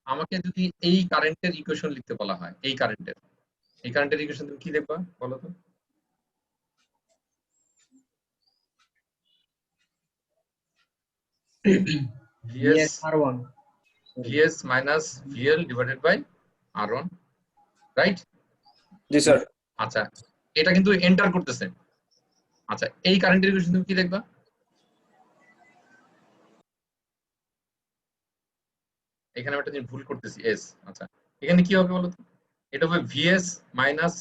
আমাকে যদি এই কারেন্টের ইকুয়েশন লিখতে বলা হয়, এই কারেন্টের ইকুয়েশন তুমি কি লিখবা বলো তো? VS R1. VS minus VL divided by R1, right? G sir. আচ্ছা এটা কিন্তু এন্টার করতেছে। আচ্ছা এই কারেন্টের ইকুয়েশন তুমি কি লিখবা? এখানে আমি একটা জিনিস ভুল করতেছি, এস। আচ্ছা এখানে কি হবে বলো তো? এটা হবে VS minus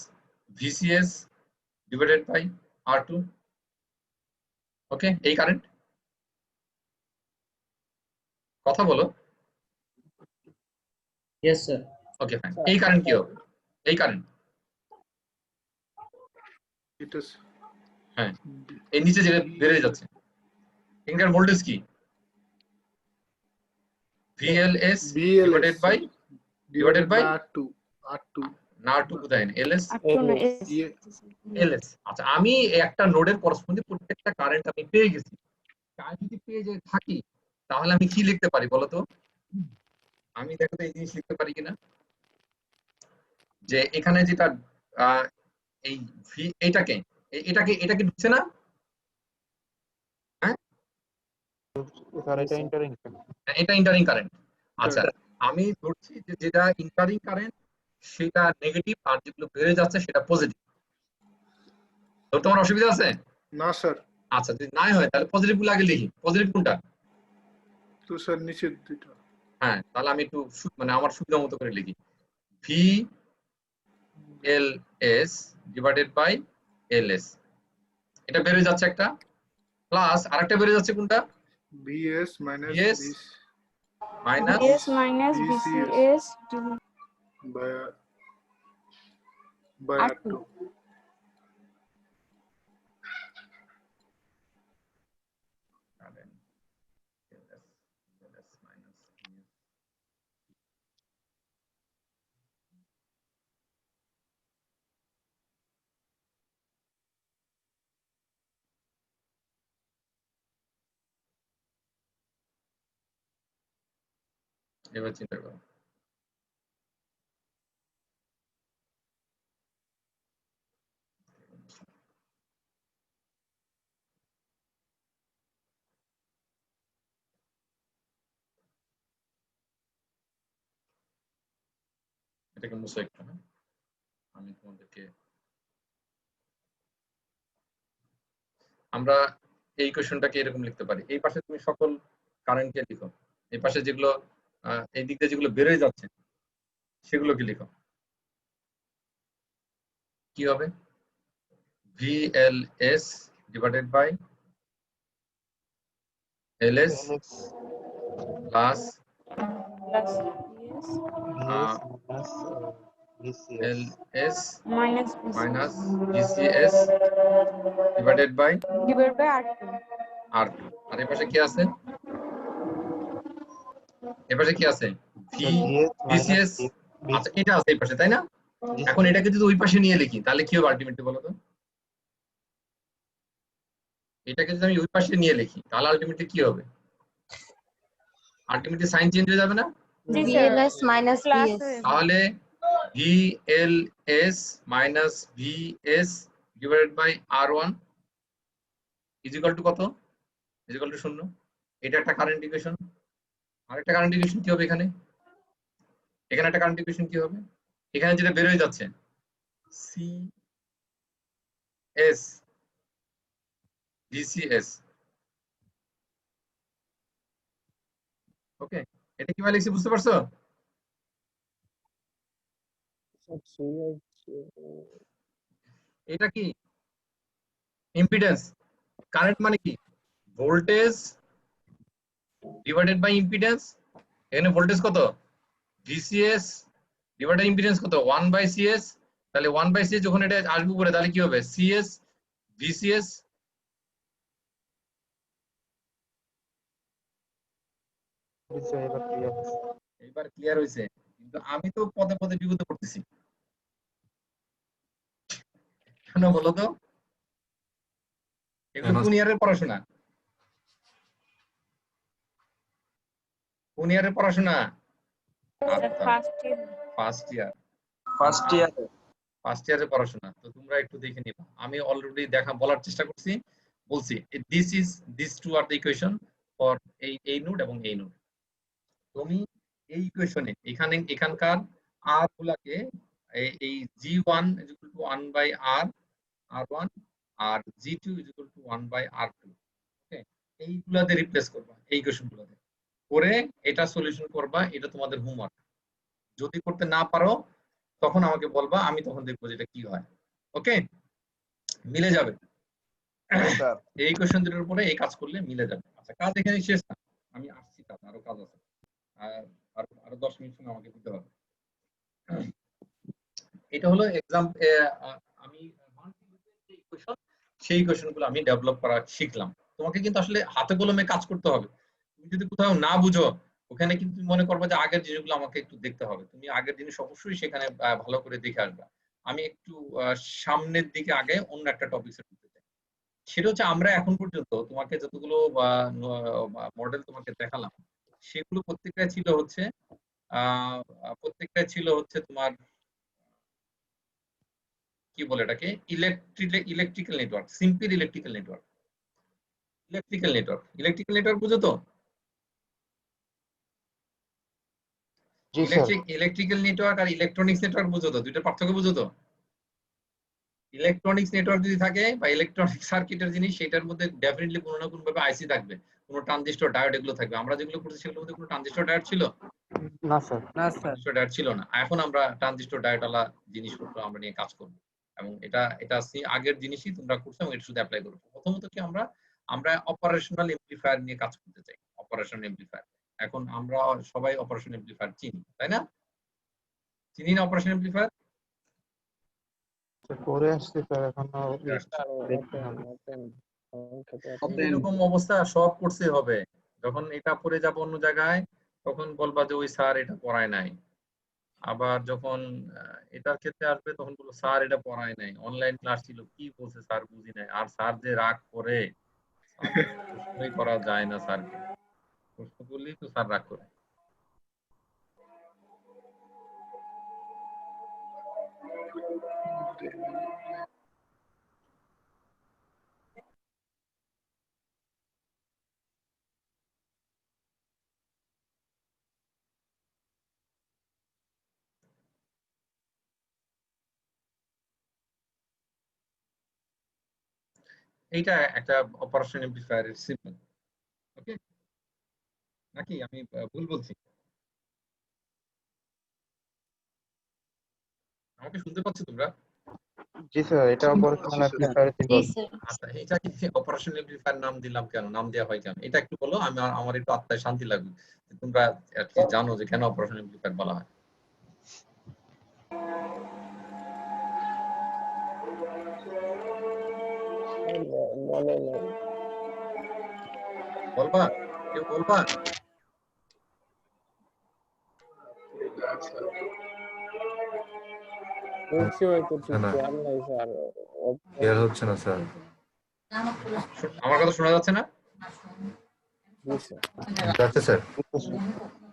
VCS divided by R2, ওকে? এই কারেন্ট, কথা বলো। Yes sir. ওকে ফাইন, এই কারেন্ট কি হবে? এই কারেন্ট, It is হ্যাঁ এই নিচে যেটা বেড়ে যাচ্ছে, এখানকার ভোল্টেজ কি? VLS divided by R2. না R2 কোথায়? LS, আর না ইয়ে, LS। আচ্ছা আমি একটা নোডের করেসপন্ডিং প্রত্যেকটা কারেন্ট আমি পেয়ে গেছি, তাই যদি পেয়ে যে থাকি তাহলে আমি কি লিখতে পারি বলো তো? আমি দেখো তো এই জিনিস লিখতে পারি কিনা, যে এখানে যেটা এই এটাকে এটাকে ঢুকছে না, হ্যাঁ স্যার এটা এন্টারিং। এটা ইন্টারিং কারেন্ট। আচ্ছা আমি ধরছি যে যেটা ইন্টারিং কারেন্ট সেটা নেগেটিভ, আর যেগুলো বেড়ে যাচ্ছে সেটা পজিটিভ। তো তোমার অসুবিধা আছে? না স্যার। আচ্ছা যদি নাই হয় তাহলে পজিটিভ গুলো আগে লিখি। পজিটিভ কোনটা? তো স্যার নিচের দুইটা। হ্যাঁ তাহলে আমি একটু মানে আমার সুবিধা মতো করে লিখি, VLS ডিভাইডেড বাই LS, এটা বেড়ে যাচ্ছে একটা, প্লাস আরেকটা বেড়ে যাচ্ছে কোনটা? VS minus VS minus VS minus VCS by R2. R2. এবার চিন্তা করো, এটাকে মুছে একটু, হ্যাঁ আমি তোমাদেরকে, আমরা এই কোশ্চেনটাকে এরকম লিখতে পারি, এই পাশে তুমি সকল কারেন্টকে লিখো, এই পাশে যেগুলো এই দিক দিয়ে যেগুলো বেরোয় যাচ্ছে সেগুলোকে লিখো। কি হবে? VLS divided by LS plus LS minus minus VCS divided by R2. R2। আর এই পাশে কি আছে? এই পাশে কি আছে? VCS। আচ্ছা এটা আছে এই পাশে, তাই না? এখন এটাকে যদি ওই পাশে নিয়ে লিখি তাহলে কি হবে আলটিমেটলি বলো তো? এটাকে যদি আমি ওই পাশে নিয়ে লিখি তাহলে আলটিমেটলি কি হবে? আলটিমেটলি সাইন চেঞ্জ হয়ে যাবে না? VLS minus VS. তাহলে VLS minus VS divided by R1 is equal to কত? is equal to 0। এটা একটা কারেন্ট ইকুয়েশন। আরেকটা কারেন্ট ইকুয়েশন কি হবে এখানে? এখানে একটা কারেন্ট ইকুয়েশন কি হবে? এখানে যেটা বের হয়ে যাচ্ছে CS VCS, ওকে? এটা কিভাবে লিখছি বুঝতে পারছো? এটা কি ইম্পিডেন্স, কারেন্ট মানে কি ভোল্টেজ ডিভাইডেড বাই ইম্পিডেন্স। এখানে ভোল্টেজ কত ভিসিএস ডিভাইডেড ইম্পিডেন্স কত 1/CS, তাহলে 1/CS যখন এটা আসবে উপরে তাহলে কি হবে সিএস ভিসিএস। জি স্যার এবার ক্লিয়ার। এবার ক্লিয়ার হয়েছে, কিন্তু আমি তো পদে পদে বিপদে পড়তেছি কেন বলো তো? এগুলো কোন ইয়ারের পড়াশোনা? কোন ইয়ারের পড়াশোনা? First year. First year. First year. First ইয়ারের পড়াশোনা তো তোমরা একটু দেখে নিবা। আমি অলরেডি বলার চেষ্টা করছি, বলছি this two are the equation for এই নোড এবং এই নোড। তুমি এই ইকুয়েশনে এখানকার আর গুলাকে এই g1 1/r r1 আর g2 1/r2, ওকে, এইগুলাতে রিপ্লেস করবা, এই ইকুয়েশন গুলাতে করে এটা সলিউশন করবা। এটা তোমাদের হোমওয়ার্ক। যদি করতে না পারো তখন আমাকে বলবা, আমি তখন দেখবো যে এটা কি হয়। ওকে, মিলে যাবে এই কোশ্চেন দুটোর উপরে এই কাজ করলে মিলে যাবে। আচ্ছা, কাজ এখানে শেষ না, আমি আসছি, কাজ আরো কাজ আছে, আরো 10 মিনিট সময় আমাকে দিতে হবে। এটা হলো এক্সাম, আমি সেই কোশ্চেন গুলো আমি ডেভেলপ করা শিখলাম। তোমাকে কিন্তু আসলে হাতে কলমে কাজ করতে হবে। তুমি যদি কোথাও না বুঝো ওখানে কিন্তু মনে করবে যে আগের জিনিসগুলো আমাকে একটু দেখতে হবে। তুমি আগের জিনিস অবশ্যই সেখানে ভালো করে দেখে আসবে। আমি একটু সামনের দিকে আগে অন্য একটা টপিকে ঢুকতে চাই। সেটা হচ্ছে আমরা এখন পর্যন্ত তোমাকে যতগুলো মডেল তোমাকে দেখালাম সেগুলো প্রত্যেকটাই ছিল হচ্ছে তোমার কি বলে এটাকে electrical network, simple electrical network. Electrical network বুঝো তো? জি স্যার। ইলেকট্রিক্যাল নেটওয়ার্ক আর ইলেকট্রনিক্স নেটওয়ার্ক বুঝো তো? দুইটার পার্থক্য বুঝো তো? ইলেকট্রনিক্স নেটওয়ার্ক যদি থাকে বা ইলেকট্রনিক সার্কিটের জিনিস, সেটার মধ্যে ডেফিনেটলি কোনো না কোনো ভাবে আইসি থাকবে, কোনো ট্রানজিস্টর ডায়োড এগুলো থাকবে। আমরা যেগুলো করছি সেগুলোর মধ্যে কোনো ট্রানজিস্টর ডায়োড ছিল না স্যার। ট্রানজিস্টর ডায়োড ছিল না। এখন আমরা ট্রানজিস্টর ডায়োডওয়ালা জিনিসপত্র আমরা নিয়ে কাজ করব, এবং এটা আগের জিনিসই তোমরা করছো এবং এটা শুধু অ্যাপ্লাই করবো। প্রথমত কি আমরা অপারেশনাল এমপ্লিফায়ার নিয়ে কাজ করতে চাই। অপারেশনাল এমপ্লিফায়ার, এখন আমরা সবাই অপারেশনাল এমপ্লিফায়ার চিনি, তাই না? চিনি না অপারেশনাল এমপ্লিফায়ার? করে আসছি স্যার, এখনো এরকম অবস্থা সব করতে হবে। যখন এটা পড়ে যাবো অন্য জায়গায় তখন বলবা যে ওই স্যার এটা পড়ায় নাই। আবার যখন এটার ক্ষেত্রে আসবে তখন বলবো স্যার এটা পড়ায় নাই, অনলাইন ক্লাস ছিল, কি বলছে স্যার বুঝি নাই। আর স্যার যে রাগ করে, প্রশ্নই করা যায় না স্যারকে, প্রশ্ন করলেই তো স্যার রাগ করে। এইটা একটা অপারেশন এমপ্লিফায়ারের সিম্বল, ওকে? নাকি আমি ভুল বলছি? আমাকে শুনতে পাচ্ছ তোমরা? জি স্যার, এটা অপারেশনাল অ্যামপ্লিফায়ার সিম্বল। আচ্ছা, এটা কি অপারেশন এমপ্লিফায়ার নাম দিলাম কেন, নাম দেওয়া হয় কেন, এটা একটু বলো। আমার একটু আত্মায় শান্তি লাগবে যে তোমরা জানো যে কেন অপারেশন এমপ্লিফায়ার বলা হয়। বলবা? কেউ বলবা? হচ্ছে না স্যার। আমার কথা শোনা যাচ্ছে না? যাচ্ছে স্যার।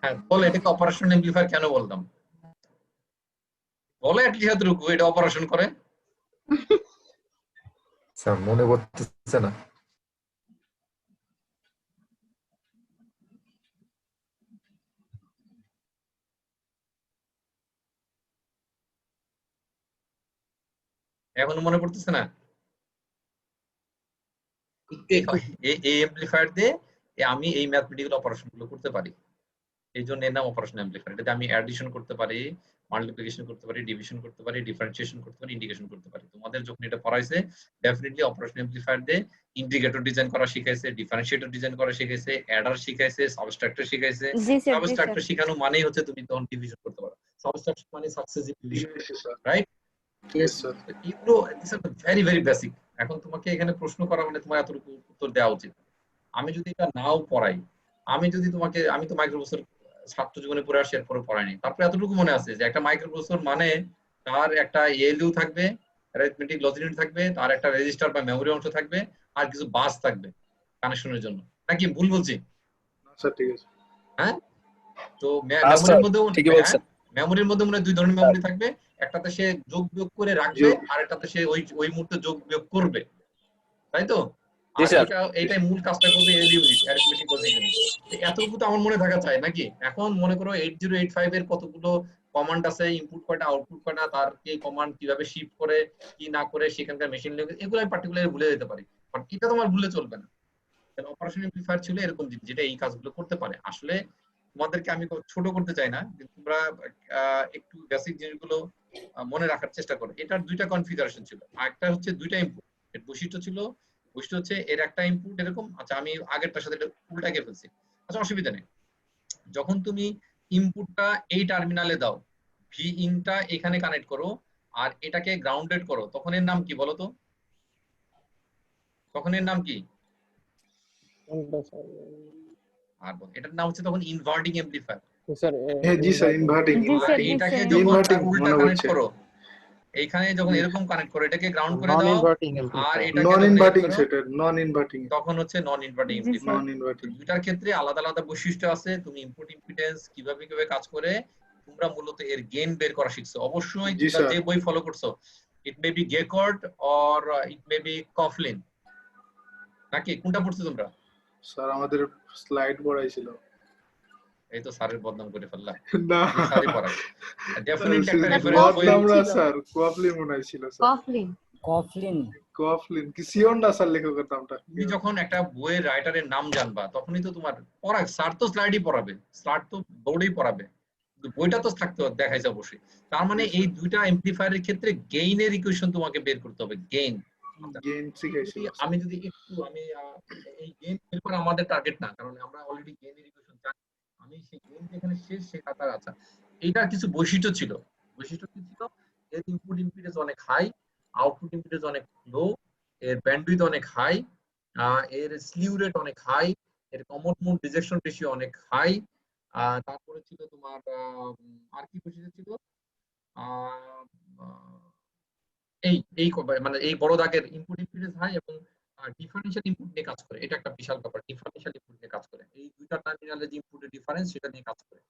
হ্যাঁ, বলো এটাকে অপারেশন এমপ্লিফায়ার কেন বলতাম? বলো অ্যাটলিস্ট এতটুকু, এটা অপারেশন করে। স্যার মনে করতেছে না। এখনো মনে পড়তেছে না? এই এমপ্লিফায়ার দিয়ে আমি এই ম্যাথমেটিক্যাল অপারেশন গুলো করতে পারি। এই জন্য এর নাম অপারেশনাল অ্যামপ্লিফায়ার। এটাতে আমি অ্যাডিশন করতে পারি, মাল্টিপ্লিকেশন করতে পারি, ডিভিশন করতে পারি, ডিফারেন্সিয়েশন করতে পারি, ইন্টিগ্রেশন করতে পারি। তোমাদের যখন এটা পড়াইছে ডেফিনেটলি অপারেশনাল অ্যামপ্লিফায়ার দিয়ে ইন্টিগ্রেটর ডিজাইন করা শিখাইছে, ডিফারেন্সিয়েটর ডিজাইন করা শিখাইছে, অ্যাডার শিখাইছে, সাবস্ট্রাক্টর শিখাইছে। জি স্যার, জি স্যার। সাবস্ট্রাক্টর শেখানো মানেই হচ্ছে তুমি তখন ডিভিশন করতে পারো। সাবস্ট্রাক্টর মানে successive division, Yes, sir. Right? Yes, sir. এগুলো this are very very basic. এখন তোমাকে এখানে প্রশ্ন করা মানে তোমার এতটুকু উত্তর দেওয়া উচিত। আমি যদি এটা নাও পড়াই, আমি যদি তোমাকে, আমি তো মাইক্রোপ্রসেসর ছাত্র জীবনে পড়ে আসি, এরপরে পড়াইনি, তারপরে এতটুকু মনে আছে যে একটা মাইক্রোপ্রসেসর মানে তার একটা এএলইউ থাকবে, অ্যারিথমেটিক লজিক ইউনিট থাকবে, তার একটা রেজিস্টার বা মেমোরি অংশ থাকবে, আর কিছু বাস থাকবে কানেকশনের জন্য। নাকি ভুল বলছি? না স্যার, ঠিক আছে। হ্যাঁ, তো আচ্ছা, মেমোরির মধ্যে ঠিকই বলছেন। মেমোরির মধ্যে মনে হয় দুই ধরনের মেমোরি থাকবে, একটাতে সে যোগ বিয়োগ করে রাখবে, যোগ। আর একটাতে সে ওই মুহূর্তে যোগ বিয়োগ করবে, তাই তো? জি আর স্যার। এইটাই মূল কাজটা করবে LU unit, arithmetic logic unit. এতটুকু তো আমার মনে থাকা চাই নাকি? এখন মনে করো 8085 এর কতগুলো কমান্ড আছে, ইনপুট কয়টা, আউটপুট কয়টা, তার কি কমান্ড কিভাবে শিফট করে কি না করে, সেখানকার মেশিন ল্যাঙ্গুয়েজ, এগুলো আমি পার্টিকুলারলি ভুলে যেতে পারি, বাট এটা তোমার ভুলে চলবে না। অপারেশন অ্যামপ্লিফায়ার ছিল এরকম জিনিস যেটা এই কাজগুলো করতে পারে। আসলে তোমাদেরকে আমি ছোট করতে চাই না, কিন্তু তোমরা একটু বেসিক জিনিসগুলো মনে রাখার চেষ্টা করো। এটার দুইটা কনফিগারেশন ছিল, একটা হচ্ছে দুইটা ইনপুট। এর বৈশিষ্ট্য হচ্ছে এর একটা ইনপুট এরকম। আচ্ছা, আমি আগেরটার সাথে এটা উল্টাকে ফেলছি, আচ্ছা অসুবিধা নেই। যখন তুমি ইনপুটটা এই টার্মিনালে দাও, ভি ইনটা এখানে কানেক্ট করো, আর এটাকে গ্রাউন্ডেড করো, তখন এর নাম কি বলো তো? তখন এর নাম কি? কোনটা স্যার? আর এটার নাম হচ্ছে তখন ইনভার্টিং অ্যামপ্লিফায়ার। স্যার হ্যাঁ, জি স্যার, ইনভার্টিং। জি স্যার, আর জি এটাকে স্যার। যখন Inverting উল্টা মনে কানেক্ট হচ্ছে। করো, এইখানে যখন এরকম কানেক্ট করো, এটাকে গ্রাউন্ড করে নন দাও, ইনভার্টিং আর অ্যামপ্লিফায়ার। এটাকে নন যখন ইনভার্টিং করো, সেটা, নন ইনভার্টিং। তখন হচ্ছে নন ইনভার্টিং জি অ্যামপ্লিফায়ার। নন ইনভার্টিং। দুইটার ক্ষেত্রে আলাদা আলাদা বৈশিষ্ট্য আছে। তুমি ইনপুট ইম্পিডেন্স কিভাবে কিভাবে কাজ করে, তোমরা মূলত এর গেইন বের করা শিখছো। অবশ্যই জি তোমরা স্যার। যে বই ফলো করছো, it may be Gayakwad or it may be Coughlin, নাকি কোনটা পড়ছো তোমরা? স্যার আমাদের স্লাইড পড়াইছিল। এই তো স্যারের বদনাম করে ফেললাম, না যে স্যারই পড়ায়। ডেফিনেটলি একটা স্যার, রেফারেন্স বই। কফলিন ছিল। স্যার কফলিন মনে হয়েছিল স্যার। কফলিন। Coughlin. কফলিন কি সিওন না স্যার লেখকের নামটা? তুমি যখন একটা বইয়ের রাইটারের নাম জানবা, তখনই তো তোমার পড়াক। স্যার তো স্লাইডই পড়াবে, স্যার তো বোর্ডেই পড়াবে, কিন্তু বইটা তো থাকতে দেখাইছে অবশ্যই। তার মানে এই দুইটা এমপ্লিফায়ারের ক্ষেত্রে গেইনের ইকুয়েশন তোমাকে বের করতে হবে, গেইন। Gain শিখাইছিল sir. আমি যদি একটু এই গেইন বের করা আমাদের টার্গেট না, কারণ আমরা অলরেডি গেইনের ইকুয়েশন জানি। আমি সেই গেইন যেখানে শেষ সে খাতার। আচ্ছা, এইটার কিছু বৈশিষ্ট্য ছিল। বৈশিষ্ট্য কি ছিল? এর ইনপুট ইম্পিডেন্স অনেক হাই, আউটপুট ইম্পিডেন্স অনেক লো, এর ব্যান্ডউইথ অনেক হাই, এর স্লিউ রেট অনেক হাই, এর কমন মোড রিজেকশন রেশিও অনেক হাই। তারপরে ছিল তোমার আর কি বৈশিষ্ট্য ছিল? মানে এই বড় দাগের ইনপুট ইম্পিডেন্স হাই এবং ডিফারেনশিয়াল ইনপুট নিয়ে কাজ করে। এটা একটা বিশাল ব্যাপার, ডিফারেনশিয়াল ইনপুট নিয়ে কাজ করে। এই দুইটা টার্মিনালে যে ইনপুটের ডিফারেন্স, সেটা নিয়ে কাজ করে।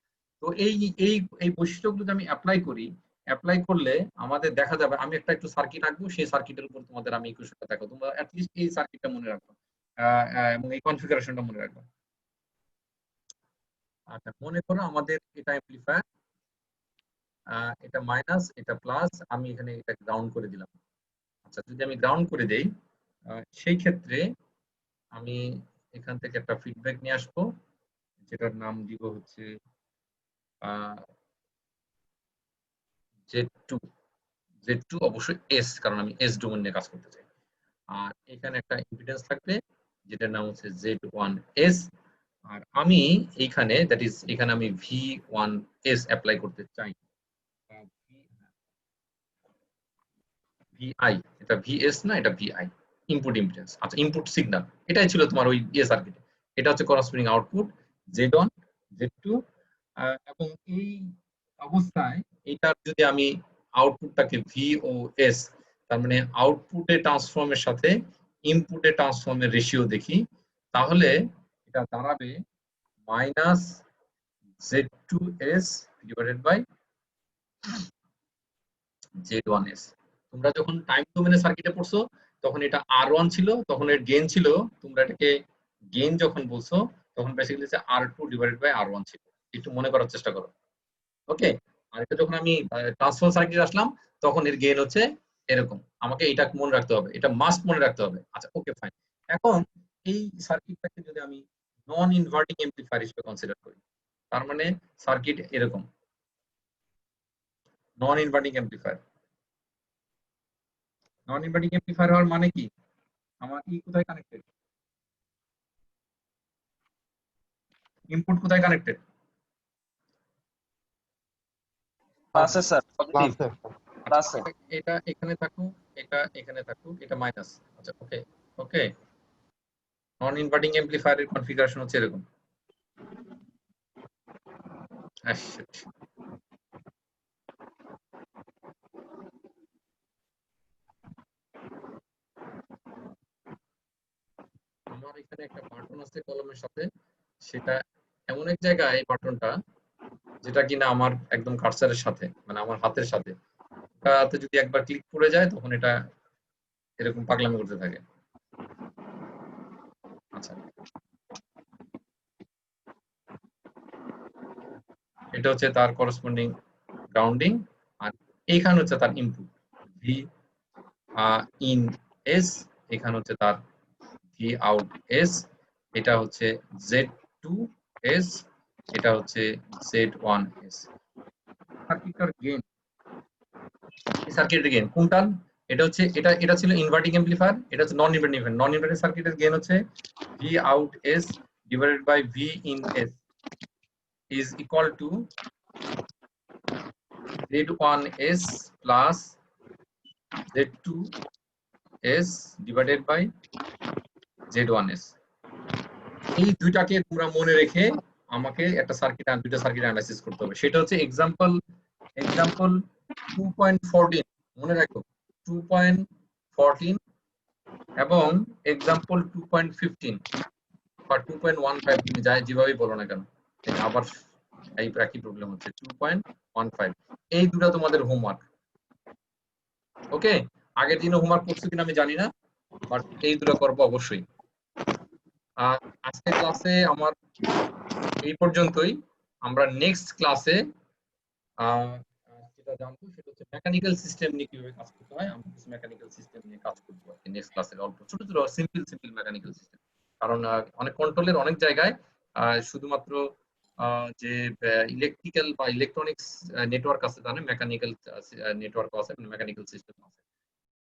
তো এই এই এই বৈশিষ্ট্যগুলো যদি আমি অ্যাপ্লাই করলে আমাদের দেখা যাবে। আমি একটা একটু সার্কিট আঁকবো, সেই সার্কিটের উপর তোমাদের আমি ইকুয়েশনটা দেখো, তোমরা অ্যাট লিস্ট এই সার্কিটটা মনে রাখবা এবং এই কনফিগারেশনটা মনে রাখবা। আচ্ছা, মনে করো আমাদের এটা অ্যামপ্লিফায়ার, এটা মাইনাস, এটা প্লাস, আমি এখানে এটা গ্রাউন্ড করে দিলাম। আচ্ছা, যদি আমি গ্রাউন্ড করে দেই, সেই ক্ষেত্রে আমি এখান থেকে একটা ফিডব্যাক নিয়ে আসবো, যেটার নাম দিব হচ্ছে Z2 অবশ্যই এস, কারণ আমি এস ডোমেন নিয়ে কাজ করতে চাই। আর এখানে একটা ইম্পিডেন্স থাকবে যেটার নাম হচ্ছে Z1S, আর আমি এইখানে দ্যাট ইজ এখানে আমি V1S অ্যাপ্লাই করতে চাই। VI, এটা VS না, এটা VI, ইনপুট ইম্পিডেন্স। আচ্ছা, ইনপুট সিগন্যাল এটাই ছিল তোমার ওই সার্কিটে। এটা হচ্ছে করসপন্ডিং আউটপুট Z1, Z2, এবং এই অবস্থায় এটার যদি আমি আউটপুটটাকে VOS, তার মানে আউটপুটে ট্রান্সফর্মের সাথে ইনপুটে ট্রান্সফর্মের রেশিও দেখি, তাহলে এটা দাঁড়াবে minus Z2S divided by Z1S। তোমরা যখন টাইম ডোমেনে সার্কিটে পড়ছো, তখন এটা R1 ছিল, তখন এর গেইন ছিল, তোমরা এটাকে গেইন যখন বলছো, তখন basically R2 divided by R1 ছিল। একটু মনে করার চেষ্টা করো, ওকে? আর এটা যখন আমি ট্রান্সফার সার্কিট আসলাম, তখন এর গেইন হচ্ছে এরকম। আমাকে এটা মনে রাখতে হবে, এটা মাস্ট মনে রাখতে হবে। আচ্ছা, ওকে, ফাইন। এখন এই সার্কিটটাকে যদি আমি নন ইনভার্টিং অ্যামপ্লিফায়ার হিসেবে কনসিডার করি, তার মানে সার্কিট এরকম নন inverting amplifier. Non inverting amplifier হওয়ার মানে কি, আমার কি কোথায় কানেক্টেড, ইনপুট কোথায় কানেক্টেড? ক্লাসে স্যার পজিটিভ ক্লাসে ক্লাসে এটা এখানে থাকুক, এটা এখানে থাকুক, এটা মাইনাস। আচ্ছা ওকে ওকে, নন ইনভার্টিং অ্যাম্পলিফায়ারের কনফিগারেশন হচ্ছে এরকম। আমার এখানে একটা বাটন আছে কলমের সাথে, সেটা এমন এক জায়গায় এই বাটনটা যেটা কিনা আমার একদম কার্সারের সাথে, মানে আমার হাতের সাথে, ওটাতে যদি একবার ক্লিক করে যায় তখন এটা এরকম পাগলামি করতে থাকে। আচ্ছা, এটা হচ্ছে তার করসপন্ডিং গ্রাউন্ডিং, আর এইখানে হচ্ছে তার ইনপুট ভি ইন এস, এখানে হচ্ছে তার ভি আউট এস, এটা হচ্ছে Z2 এস, এটা হচ্ছে Z1 এস। সার্কিটের গেইন, সার্কিটের গেইন কোনটা, এটা হচ্ছে এটা ছিল ইনভার্টিং অ্যাম্পলিফায়ার, এটা হচ্ছে non inverting amplifier. Non inverting সার্কিটের গেইন হচ্ছে V out S divided by V in S is equal to Z1s plus Z2s divided by Z1s। এই দুইটাকে তোমরা মনে রেখে আমাকে একটা সার্কিট দুইটা সার্কিট অ্যানালাইসিস করতে হবে। সেটা হচ্ছে এক্সাম্পল 2.14, মনে রাখো 2.14 এবং এক্সাম্পল 2.15 বা 2.15, তুমি যাই যেভাবে বলো না কেন, আবার এই একই প্রবলেম হচ্ছে 2.15। এই দুটো তোমাদের হোমওয়ার্ক। ওকে, আগের দিনে হোমওয়ার্ক করছো কিনা আমি জানি না, বাট এই দুটো করবো অবশ্যই। আজকের ক্লাসে আমার এই পর্যন্তই। আমরা নেক্সট ক্লাসে যেটা জানবো সেটা হচ্ছে মেকানিক্যাল সিস্টেম নিয়ে কিভাবে কাজ করতে হয়। আমরা কিছু মেকানিক্যাল সিস্টেম নিয়ে কাজ করবো আর কি নেক্সট ক্লাসে, অল্প ছোট ছোট সিম্পল মেকানিক্যাল সিস্টেম। কারণ অনেক কন্ট্রোলের অনেক জায়গায় শুধুমাত্র যে ইলেকট্রিক্যাল বা ইলেকট্রনিক্স নেটওয়ার্ক আছে, তাহলে মেকানিক্যাল নেটওয়ার্ক আছে, মেকানিক্যাল সিস্টেম আছে।